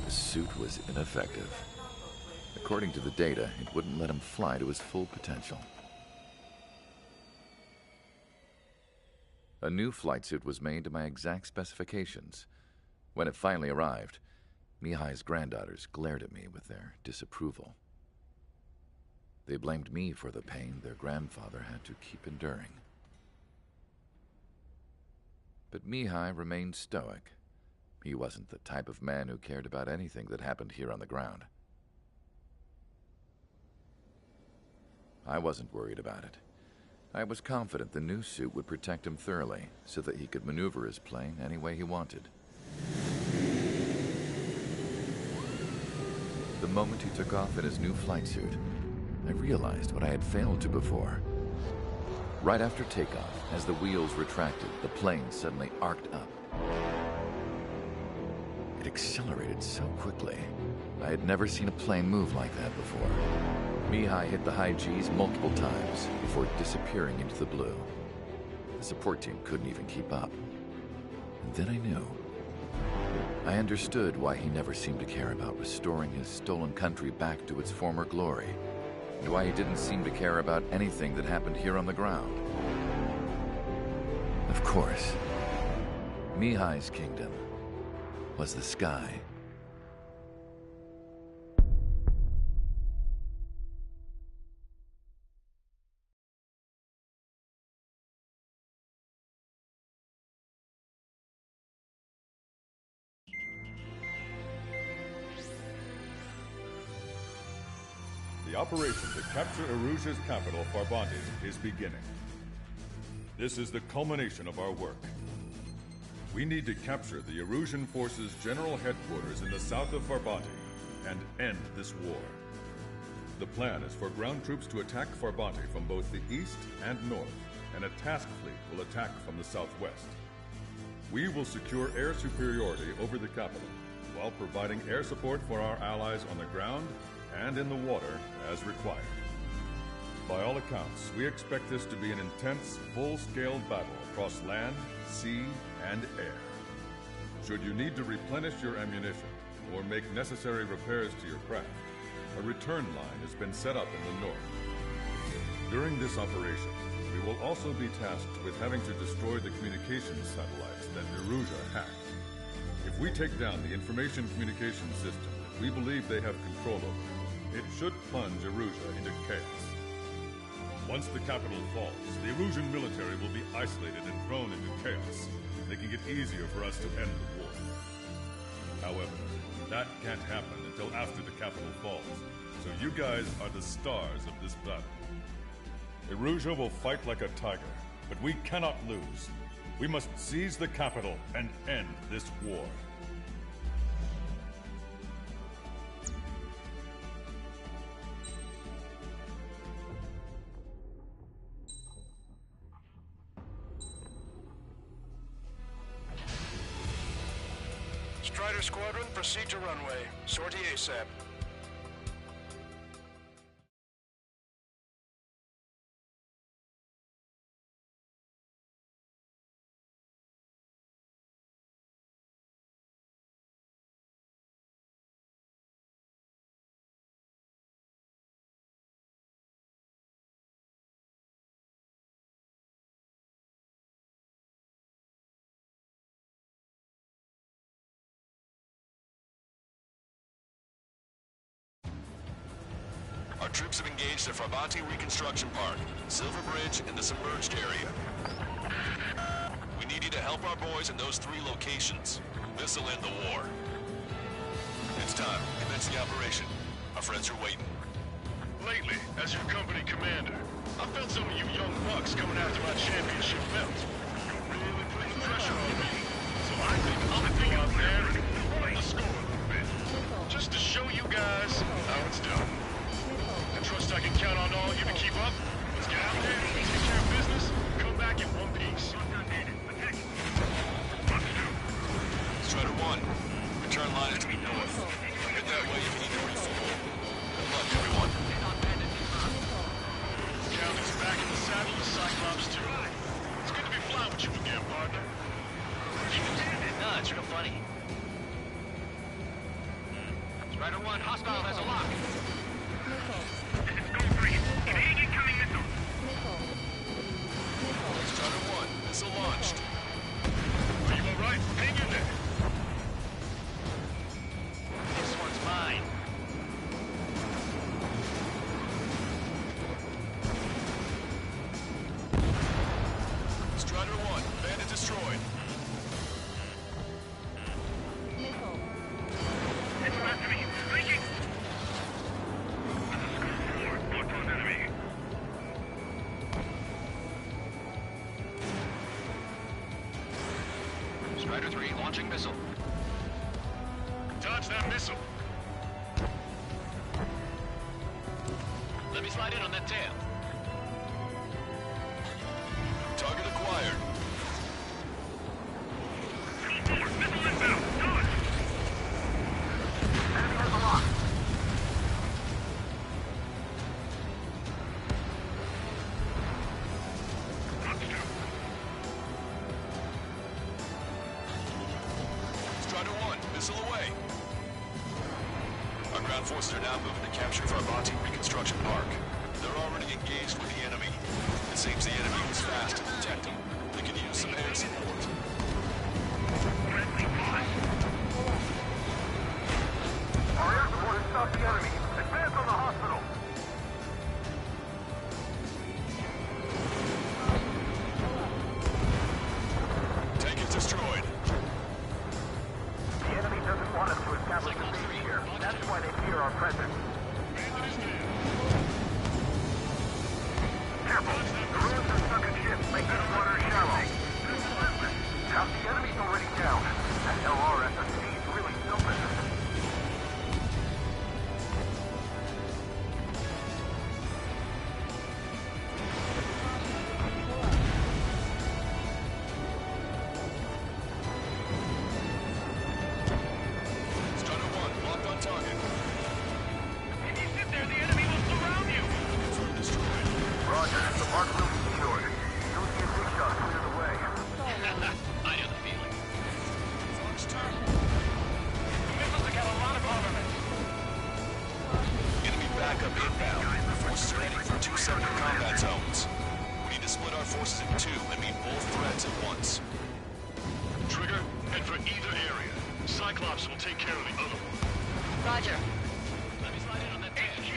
The suit was ineffective. According to the data, it wouldn't let him fly to his full potential. A new flight suit was made to my exact specifications. When it finally arrived, Mihai's granddaughters glared at me with their disapproval. They blamed me for the pain their grandfather had to keep enduring. But Mihai remained stoic. He wasn't the type of man who cared about anything that happened here on the ground. I wasn't worried about it. I was confident the new suit would protect him thoroughly so that he could maneuver his plane any way he wanted. The moment he took off in his new flight suit, I realized what I had failed to before. Right after takeoff, as the wheels retracted, the plane suddenly arced up. It accelerated so quickly. I had never seen a plane move like that before. Mihai hit the high G's multiple times before disappearing into the blue. The support team couldn't even keep up. And then I knew. I understood why he never seemed to care about restoring his stolen country back to its former glory, and why he didn't seem to care about anything that happened here on the ground. Of course, Mihai's kingdom was the sky. The operation to capture Erusia's capital, Farbanti, is beginning. This is the culmination of our work. We need to capture the Erusian forces' general headquarters in the south of Farbanti and end this war. The plan is for ground troops to attack Farbanti from both the east and north, and a task fleet will attack from the southwest. We will secure air superiority over the capital, while providing air support for our allies on the ground and in the water as required. By all accounts, we expect this to be an intense, full-scale battle across land, sea, and air. Should you need to replenish your ammunition or make necessary repairs to your craft, a return line has been set up in the north. During this operation, we will also be tasked with having to destroy the communications satellites that Erusia hacked. If we take down the information communication system that we believe they have control over, it should plunge Erusia into chaos. Once the capital falls, the Erusian military will be isolated and thrown into chaos, making it easier for us to end the war. However, that can't happen until after the capital falls, so you guys are the stars of this battle. Erusia will fight like a tiger, but we cannot lose. We must seize the capital and end this war. Strider Squadron, proceed to runway. Sortie ASAP. Our troops have engaged the Farbanti Reconstruction Park, Silver Bridge, and the submerged area. need you to help our boys in those 3 locations. This'll end the war. It's time. Commence the operation. Our friends are waiting. Lately, as your company commander, I felt some of you young bucks coming after my championship belt. You're really putting the pressure on me. So I think I'll go out there and run the score a little bit. Just to show you guys how it's done. I trust I can count on all of you to keep up. Let's get out there, take care of business, come back in one piece. Strider 1, return line is to be north. Head that way if you need to refuel. Good luck, everyone. Count is back in the saddle with Cyclops 2. It's good to be flying with you again, partner. No, it's real funny. Strider 1, hostile has a lock. It's Gold 3. Evading incoming missile. Strider 1, missile launched. Are you alright? Hang in there. This one's mine. Strider 1, bandit destroyed. It's after me. Breaking. Score 4. Locked on enemy. Strider 3, launching missile. Dodge that missile. Let me slide in on that tail. Target acquired. Gold 4. Missile inbound. Dodge. Enemy has a lock. Strider 1, missile away. Our ground forces are now moving to capture Varvati Reconstruction Park. They're already engaged with the enemy. It seems the enemy was fast to detect them. They could use some air support. Our air support has stopped the enemy. Advance on the hospital. Tank is destroyed. The enemy doesn't want us to establish a base here. That's why they fear our presence. Careful. The ruins are stuck in ships. Make this water shallow. Half the enemy's already down. That LRSSC is really something. Strider 1, locked on target. If you sit there, the enemy will surround you. Confirmed destroyed. Roger. The mark will be secured. You'll see a big shot clear the way. I know the feeling. The missiles have got a lot of armament. Enemy backup inbound. Forces are heading for 2 separate combat zones. We need to split our forces in 2 and meet both threats at once. Trigger, head for either area. Cyclops will take care of the other one. Roger. Let me slide in on that tail. HQ,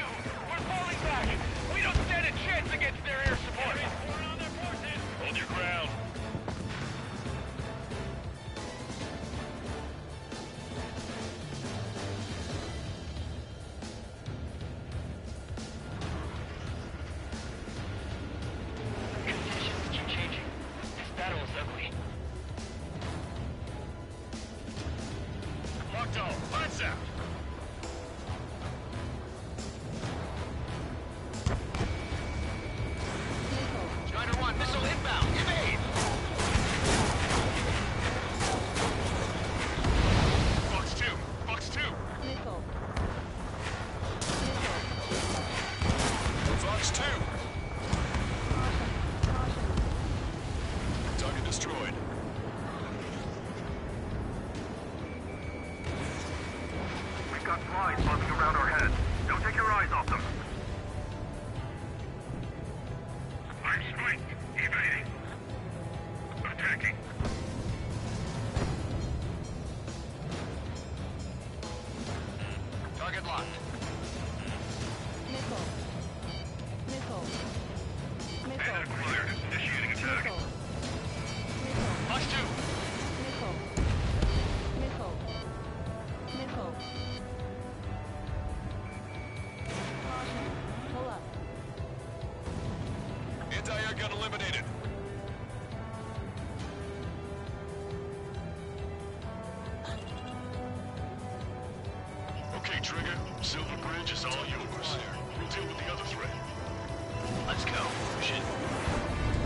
we're falling back. We don't stand a chance against their air support. Hold your ground. Conditions keep changing. This battle is ugly. Locked on. Lights out. Okay, Trigger. Silver Bridge is all yours. We'll deal with the other threat. Let's go. Shit.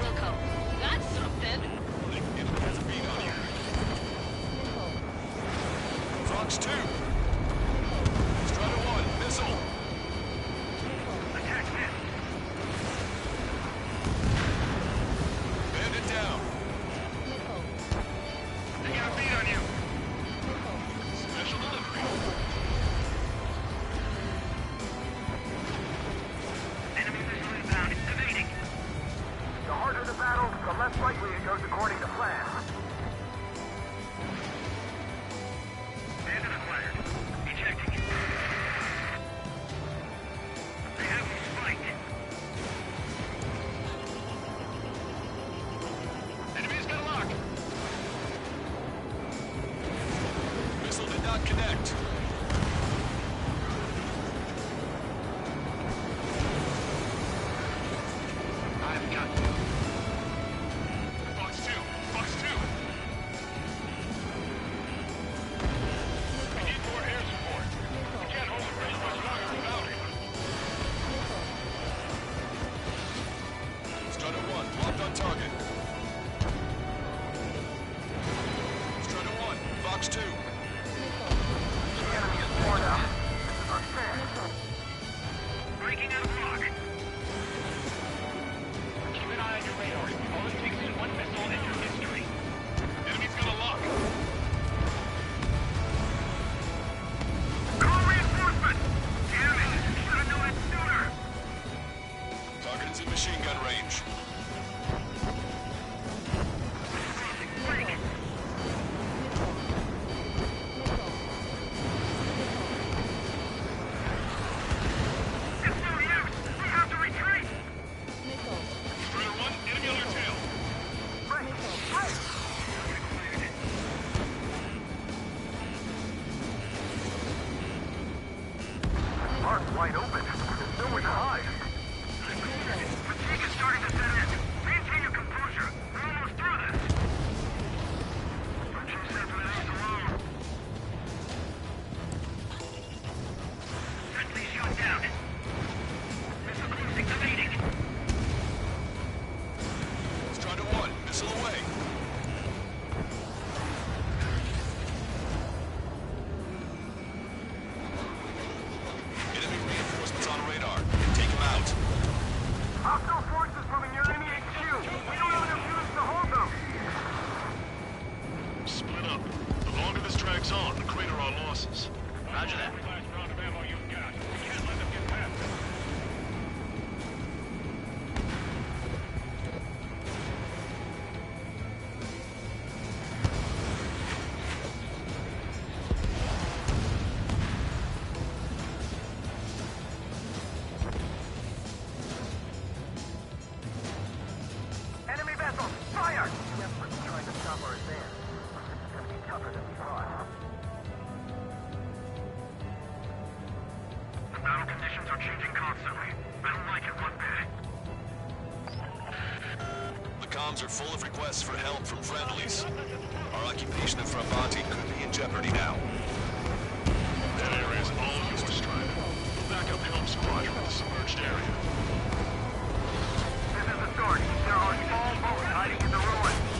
Wilco, that's something. It has a beat on you. Fox 2. Strider 1, missile. Attack this. Bandit down. They got a beat on you. Special delivery. Enemy missile inbound. Evading. The harder the battle, the less likely it goes according to plan. Bandit acquired. Ejecting. They have me spiked. Enemy's got a lock. Missile did not connect. I've got you. Fox 2. Fox 2. We need more air support. We can't hold the bridge much longer without it. Strider 1, locked on target. Strider 1, Fox 2. The enemy is worn out. This is unfair. Breaking out of lock. Keep an eye on your radar. All it takes is one missile and your history. Enemy's got a lock. Call reinforcements. Damn it. Should have known it sooner. Target is in machine gun range. Bring it. It's no use. We have to retreat. Strider 1, enemy on your tail. Mark's wide open. There's nowhere to hide. Fatigue is starting to set in. Maintain your composure. We're almost through this. Don't you send for this alone. Friendly shot down. Missile cruising evading. Strider 1, missile away. Enemy reinforcements on radar. Take him out. Hostile forces moving near enemy HQ. We don't have enough units to hold them. Split up. The longer this drags on, the greater our losses. Roger that. Last round of ammo you've got. We can't let them get past us. Enemy vessels, fire! Shepard's trying to stop our advance. This is gonna be tougher than we thought. The battle conditions are changing constantly. I don't like it one bit. The comms are full of requests for help from friendlies. Our occupation of Frabati could be in jeopardy now. That area is all yours, Strider. We'll back up the home squadron with the submerged area. This is authority. There are small boats hiding in the ruins.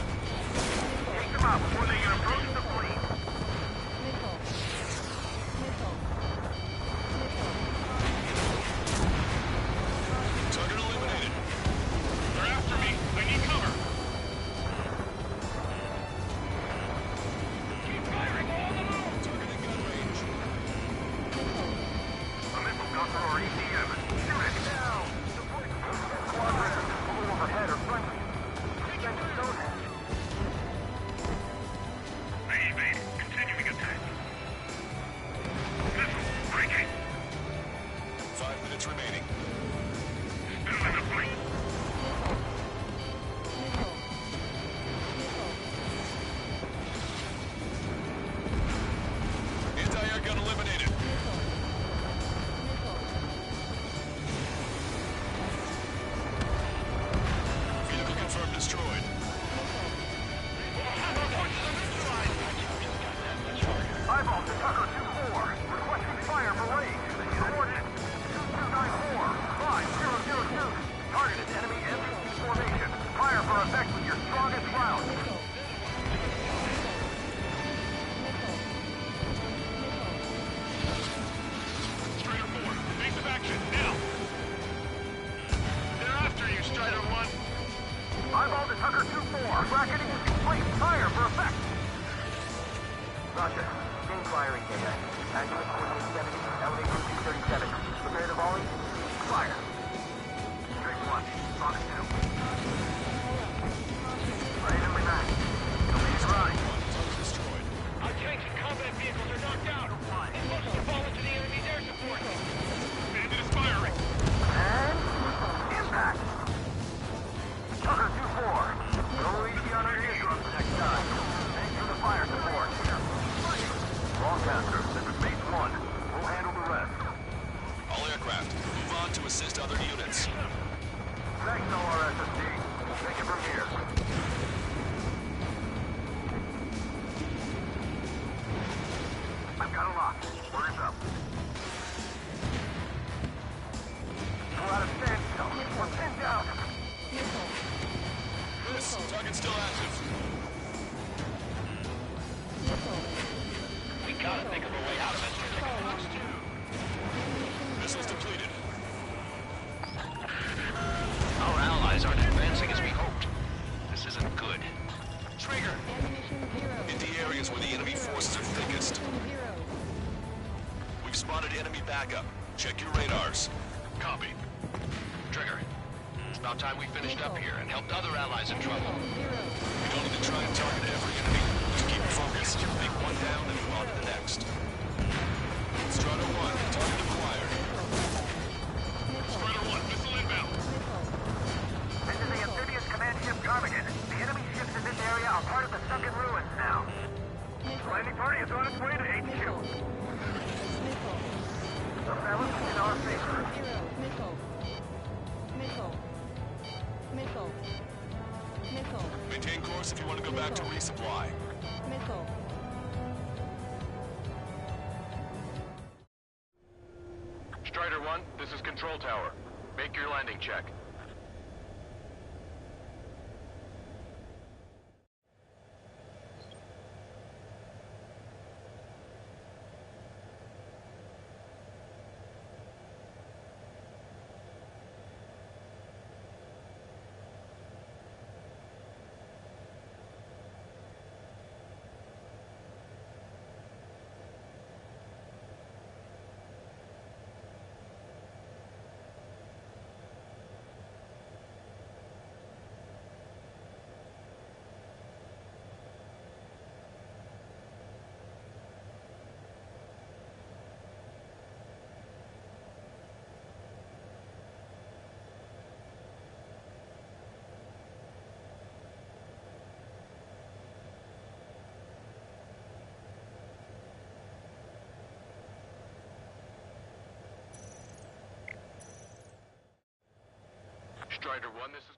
Take them out before they can approach the fleet. Target eliminated. They're after me. I need cover. Keep firing all along! Target in gun range. A missile gun for our ECM. Shoot it down! Roger. Main firing data. Accurate 4870, elevation 237. Prepare to volley. Fire. Straight one. Fox 2. Ready to relax. Nobody's right. Destroyed. Our tanks and combat vehicles are knocked out. They must have fallen to the enemy's air support. Bandit is firing. And impact. Tucker 2-4. Go easy on our eardrums next time. Thanks for the fire support. Longcaster, this is Base 1. We'll handle the rest. All aircraft, move on to assist other units. Thanks, LRSSD. We'll take it from here. I've got a lock. Orders up. We're out of standstill. We're pinned down. Yes, target's still active. We gotta think of a way out of this. Missiles depleted. Our allies aren't advancing as we hoped. This isn't good. Trigger! In the areas where the enemy forces are thickest. We've spotted enemy backup. Check your radars. Copy. Trigger. It's about time we finished up here and helped other allies in trouble. We don't need to try and target every enemy. Just keep focused. Take one down and move on to the next. Strider 1, target acquired. Strider 1, missile inbound. This is the amphibious command ship Ptarmigan. The enemy ships in this area are part of the sunken ruins now. Landing party is on its way to HQ. The balance is in our favor. Maintain course if you want to go back to resupply. Strider 1, this is Control Tower. Make your landing check. Strider 1, this is...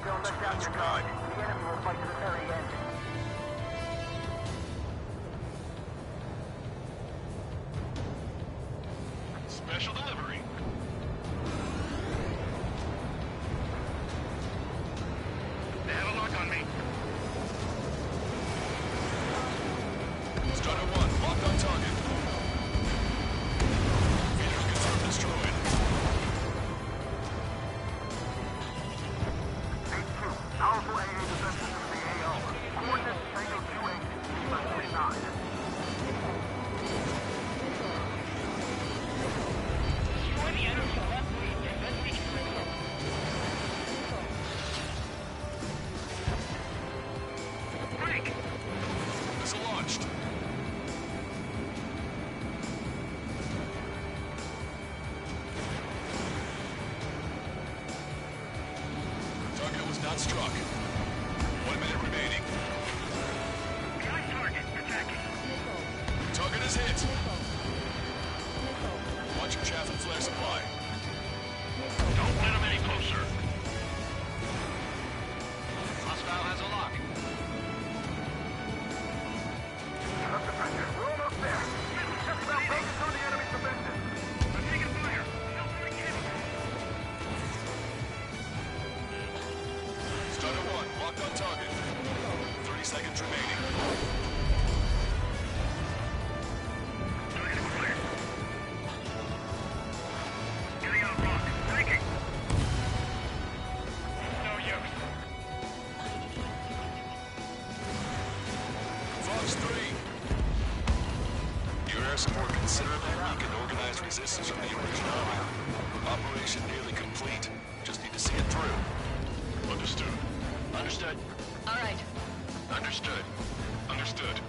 Don't let down your guard. The enemy will fight to the very end. Special delivery. They have a lock on me. Strider 1, locked on target. Feeders confirmed destroyed. Powerful AA defenses from the AO. Coordinates Tango 28, Lima 29. Destroy the enemy left wing and then we can bring them. Break! Missile launched. Target was not struck. 1 minute remaining. Behind target, attacking. Target is hit. Watch your chaff and flare supply. Don't let them any closer. Hostile has a lock. Up the pressure. We're almost there. Just about broken through the enemy's defenses. I'm taking fire. Still doing damage. Strider 1, locked on target. 30 seconds remaining. Target acquired. Getting on rock. Breaking. No use. Cyclops 3. Your air support considerably weak and organized resistance from the Emergent Army. Operation nearly complete. Just need to see it through. Understood. Understood. All right. Understood. Understood.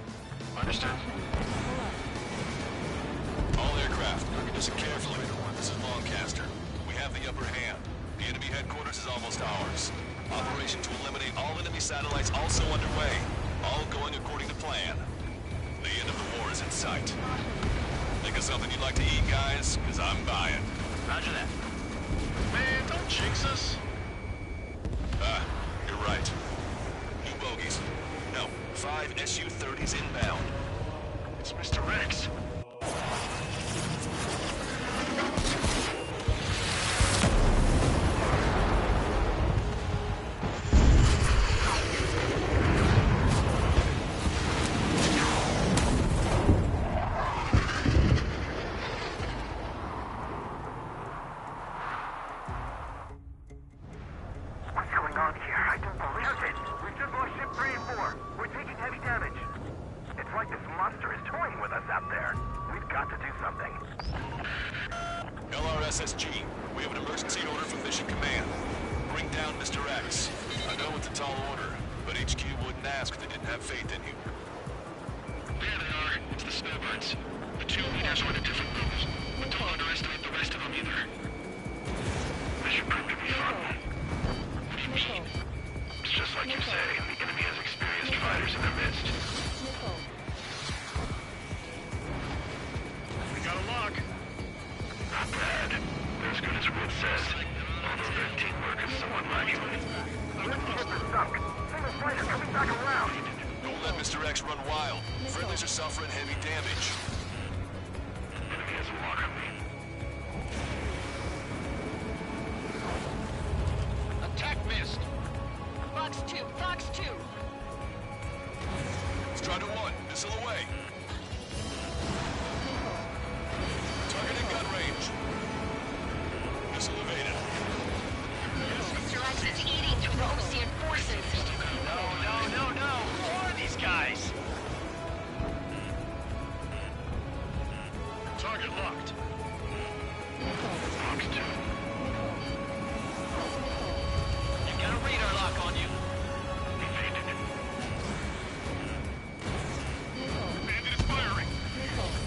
Understood. All aircraft, listen carefully. This is Lancaster. We have the upper hand. The enemy headquarters is almost ours. Operation to eliminate all enemy satellites also underway. All going according to plan. The end of the war is in sight. Think of something you'd like to eat, guys? Because I'm buying. Roger that. Man, don't jinx us. You're right. New bogies. No, 5 Su-30s inbound. It's Mr. Rex. SSG, we have an emergency order from Mission Command. Bring down Mr. X. I know it's a tall order, but HQ wouldn't ask if they didn't have faith in you. There they are. It's the snowbirds. The two leaders were in a different groups, but don't underestimate the rest of them either. This should prove to be fun. What do you mean? It's just like you say, the enemy has experienced fighters in their midst. We got a lock. Not bad. They're as good as Wood says. Although their teamwork is somewhat lacking. This ship is sunk. Single fighter coming back around. Don't let Mr. X run wild. Friendlies are suffering heavy damage. Enemy has a lock on me. Attack missed. Fox 2, Fox 2. Strider 1, missile away. Target in gun range. Missile evaded. Mr. X is eating through the Ocean forces. No. Who are these guys? Target locked. Fox 2. You got a radar lock on you. Evaded. Bandit is firing.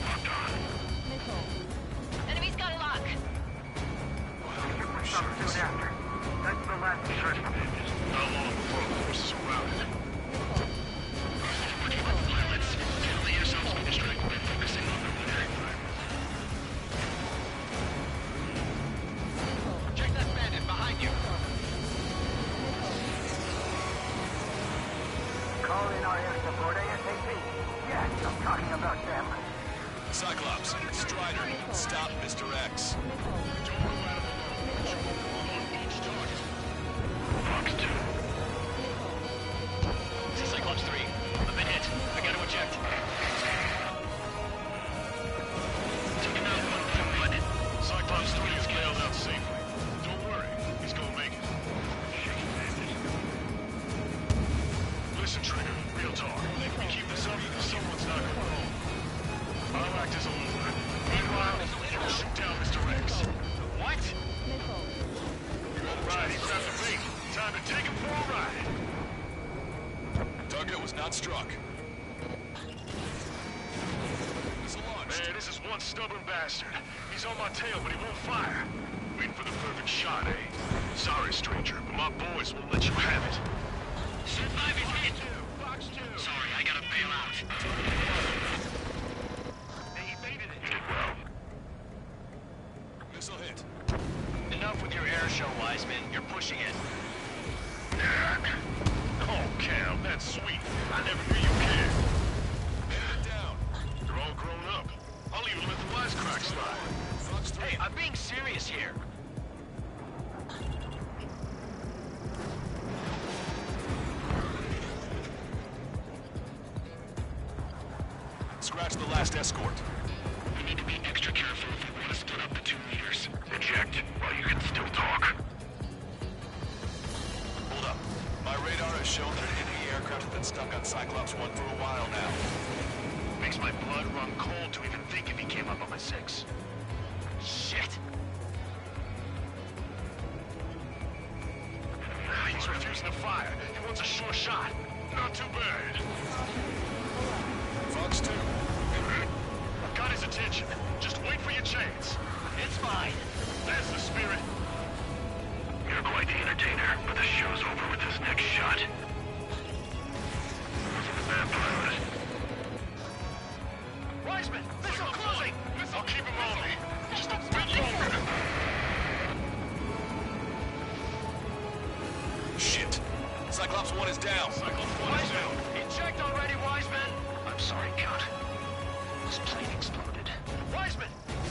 Locked on. Enemy's got a lock. Ship was sunk soon after. That's the last Search bandit. How long before the forces are routed? Working with the pilots. Tell the yourselves be distracted by focusing on their winner. Check that bandit behind you. Call in our air support ASAP. Yes, I'm talking about them. Cyclops, Strider, stop Mr. X. Don't move out of the way. On each target. Fox 2. This is Cyclops 3. I've been hit. I gotta eject. Taking out one from what? Cyclops 3 is bailed out safely. Don't worry, he's gonna make it. Shaky bandit. Listen, Trigger, real talk. We keep this up, someone's not gonna roll. I'll act as a lure. Meanwhile, we'll shoot down Mr. X. What? Alright, he's got the bait. Time to take him for a ride. Target was not struck. Missile launched. Man, this is one stubborn bastard. He's on my tail, but he won't fire. Waiting for the perfect shot, eh? Sorry, stranger, but my boys won't let you have it. Set 5 is hit. Fox 2. Sorry, I gotta bail out. He evaded it. Did well. Missile hit. Enough with your air show, Wiseman. You're pushing it. Oh, Cam, that's sweet. I never knew you cared. Bandit down. You're all grown up. I'll even let the wisecrack slide. Fox 3. Hey, I'm being serious here. Scratch the last escort. We need to be extra careful if we want to split up the two leaders. Eject while you can still talk. Hold up. My radar has shown that an enemy aircraft have been stuck on Cyclops 1 for a while now. Makes my blood run cold to even think if he came up on my 6. Shit! He's refusing to fire. He wants a sure shot. Not too bad. Fox 2. I've got his attention. Just wait for your chance. It's fine. There's the spirit. You're quite the entertainer, but the show's over with this next shot. Bad pilot. Wiseman, missile closing! I'll keep him on me. Just a bit longer. Shit. Cyclops 1 is down. Cyclops 1 is down. Eject already, Wiseman. I'm sorry, Count. This plane exploded. Wiseman,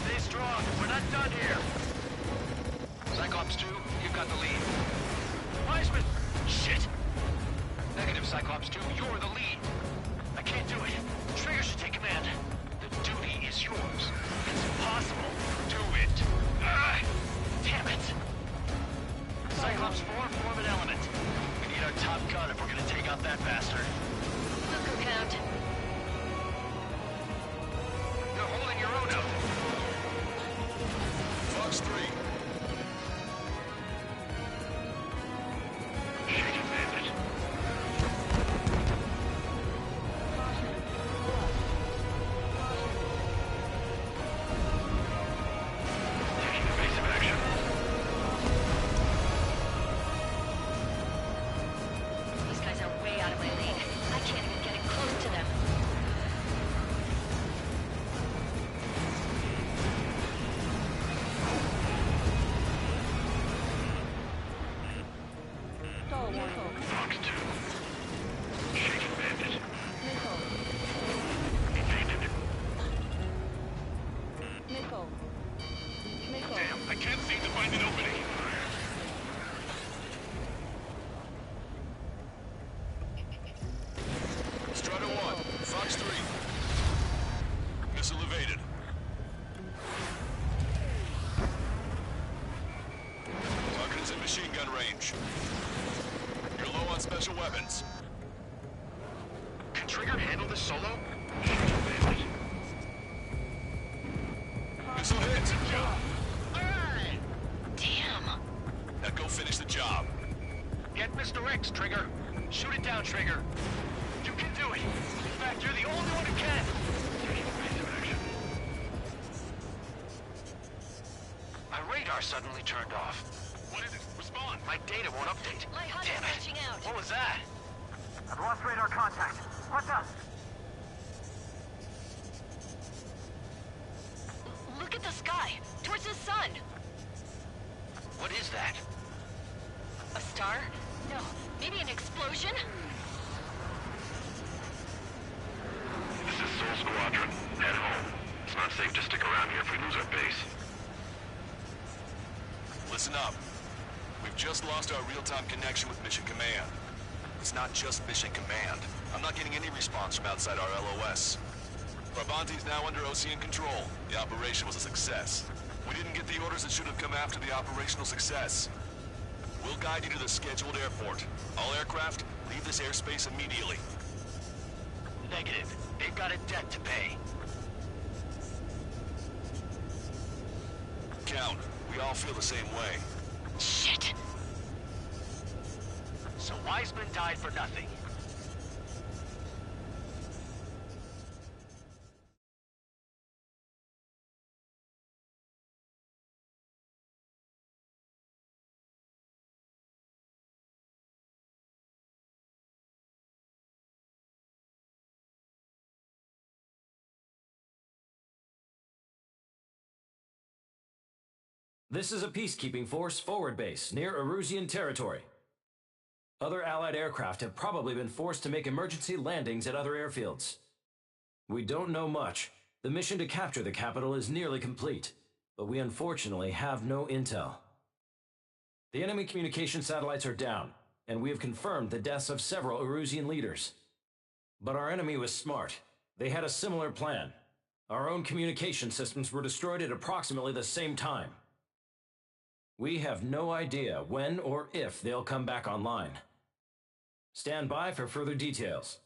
stay strong. We're not done here. Cyclops 2, you've got the lead. Wiseman! Shit! Negative, Cyclops 2, you're the lead. I can't do it. Trigger should take command. The duty is yours. It's impossible. Do it. Damn it! Cyclops 4, form an element. We need our top gun if we're gonna take out that bastard. Look, Count. You're holding your own out. Fox 3. Shaking bandit. Taking evasive action. These guys are way out of my league. I can't even get it close to them. Stall missile. Fox 2. Shaking bandit. Missile. Evaded. Missile. Missile. Damn, I can't seem to find an opening. Strider 1. Fox 3. Missile evaded. Target is in machine gun range. You're low on special weapons. Can Trigger handle this solo? Shaking bandit. Missile hit. Alright! Damn. Now go finish the job. Get Mr. X, Trigger. Shoot it down, Trigger. You can do it. In fact, you're the only one who can. Taking evasive action. My radar suddenly turned off. What is it? Respond. My data won't update. My HUD Damn is it. reaching out. What was that? I've lost radar contact. What's up? Look at the sky. Towards the sun. What is that? A star? No. Maybe an explosion? This is Soul Squadron. Head home. It's not safe to stick around here if we lose our base. Listen up. We've just lost our real-time connection with Mission Command. It's not just Mission Command. I'm not getting any response from outside our LOS. Barbanti's now under Ocean control. The operation was a success. We didn't get the orders that should have come after the operational success. We'll guide you to the scheduled airport. All aircraft, leave this airspace immediately. Negative. They've got a debt to pay. Count, we all feel the same way. Shit. So Wiseman died for nothing. This is a peacekeeping force forward base near Erusian territory. Other Allied aircraft have probably been forced to make emergency landings at other airfields. We don't know much. The mission to capture the capital is nearly complete, but we unfortunately have no intel. The enemy communication satellites are down, and we have confirmed the deaths of several Erusian leaders. But our enemy was smart. They had a similar plan. Our own communication systems were destroyed at approximately the same time. We have no idea when or if they'll come back online. Stand by for further details.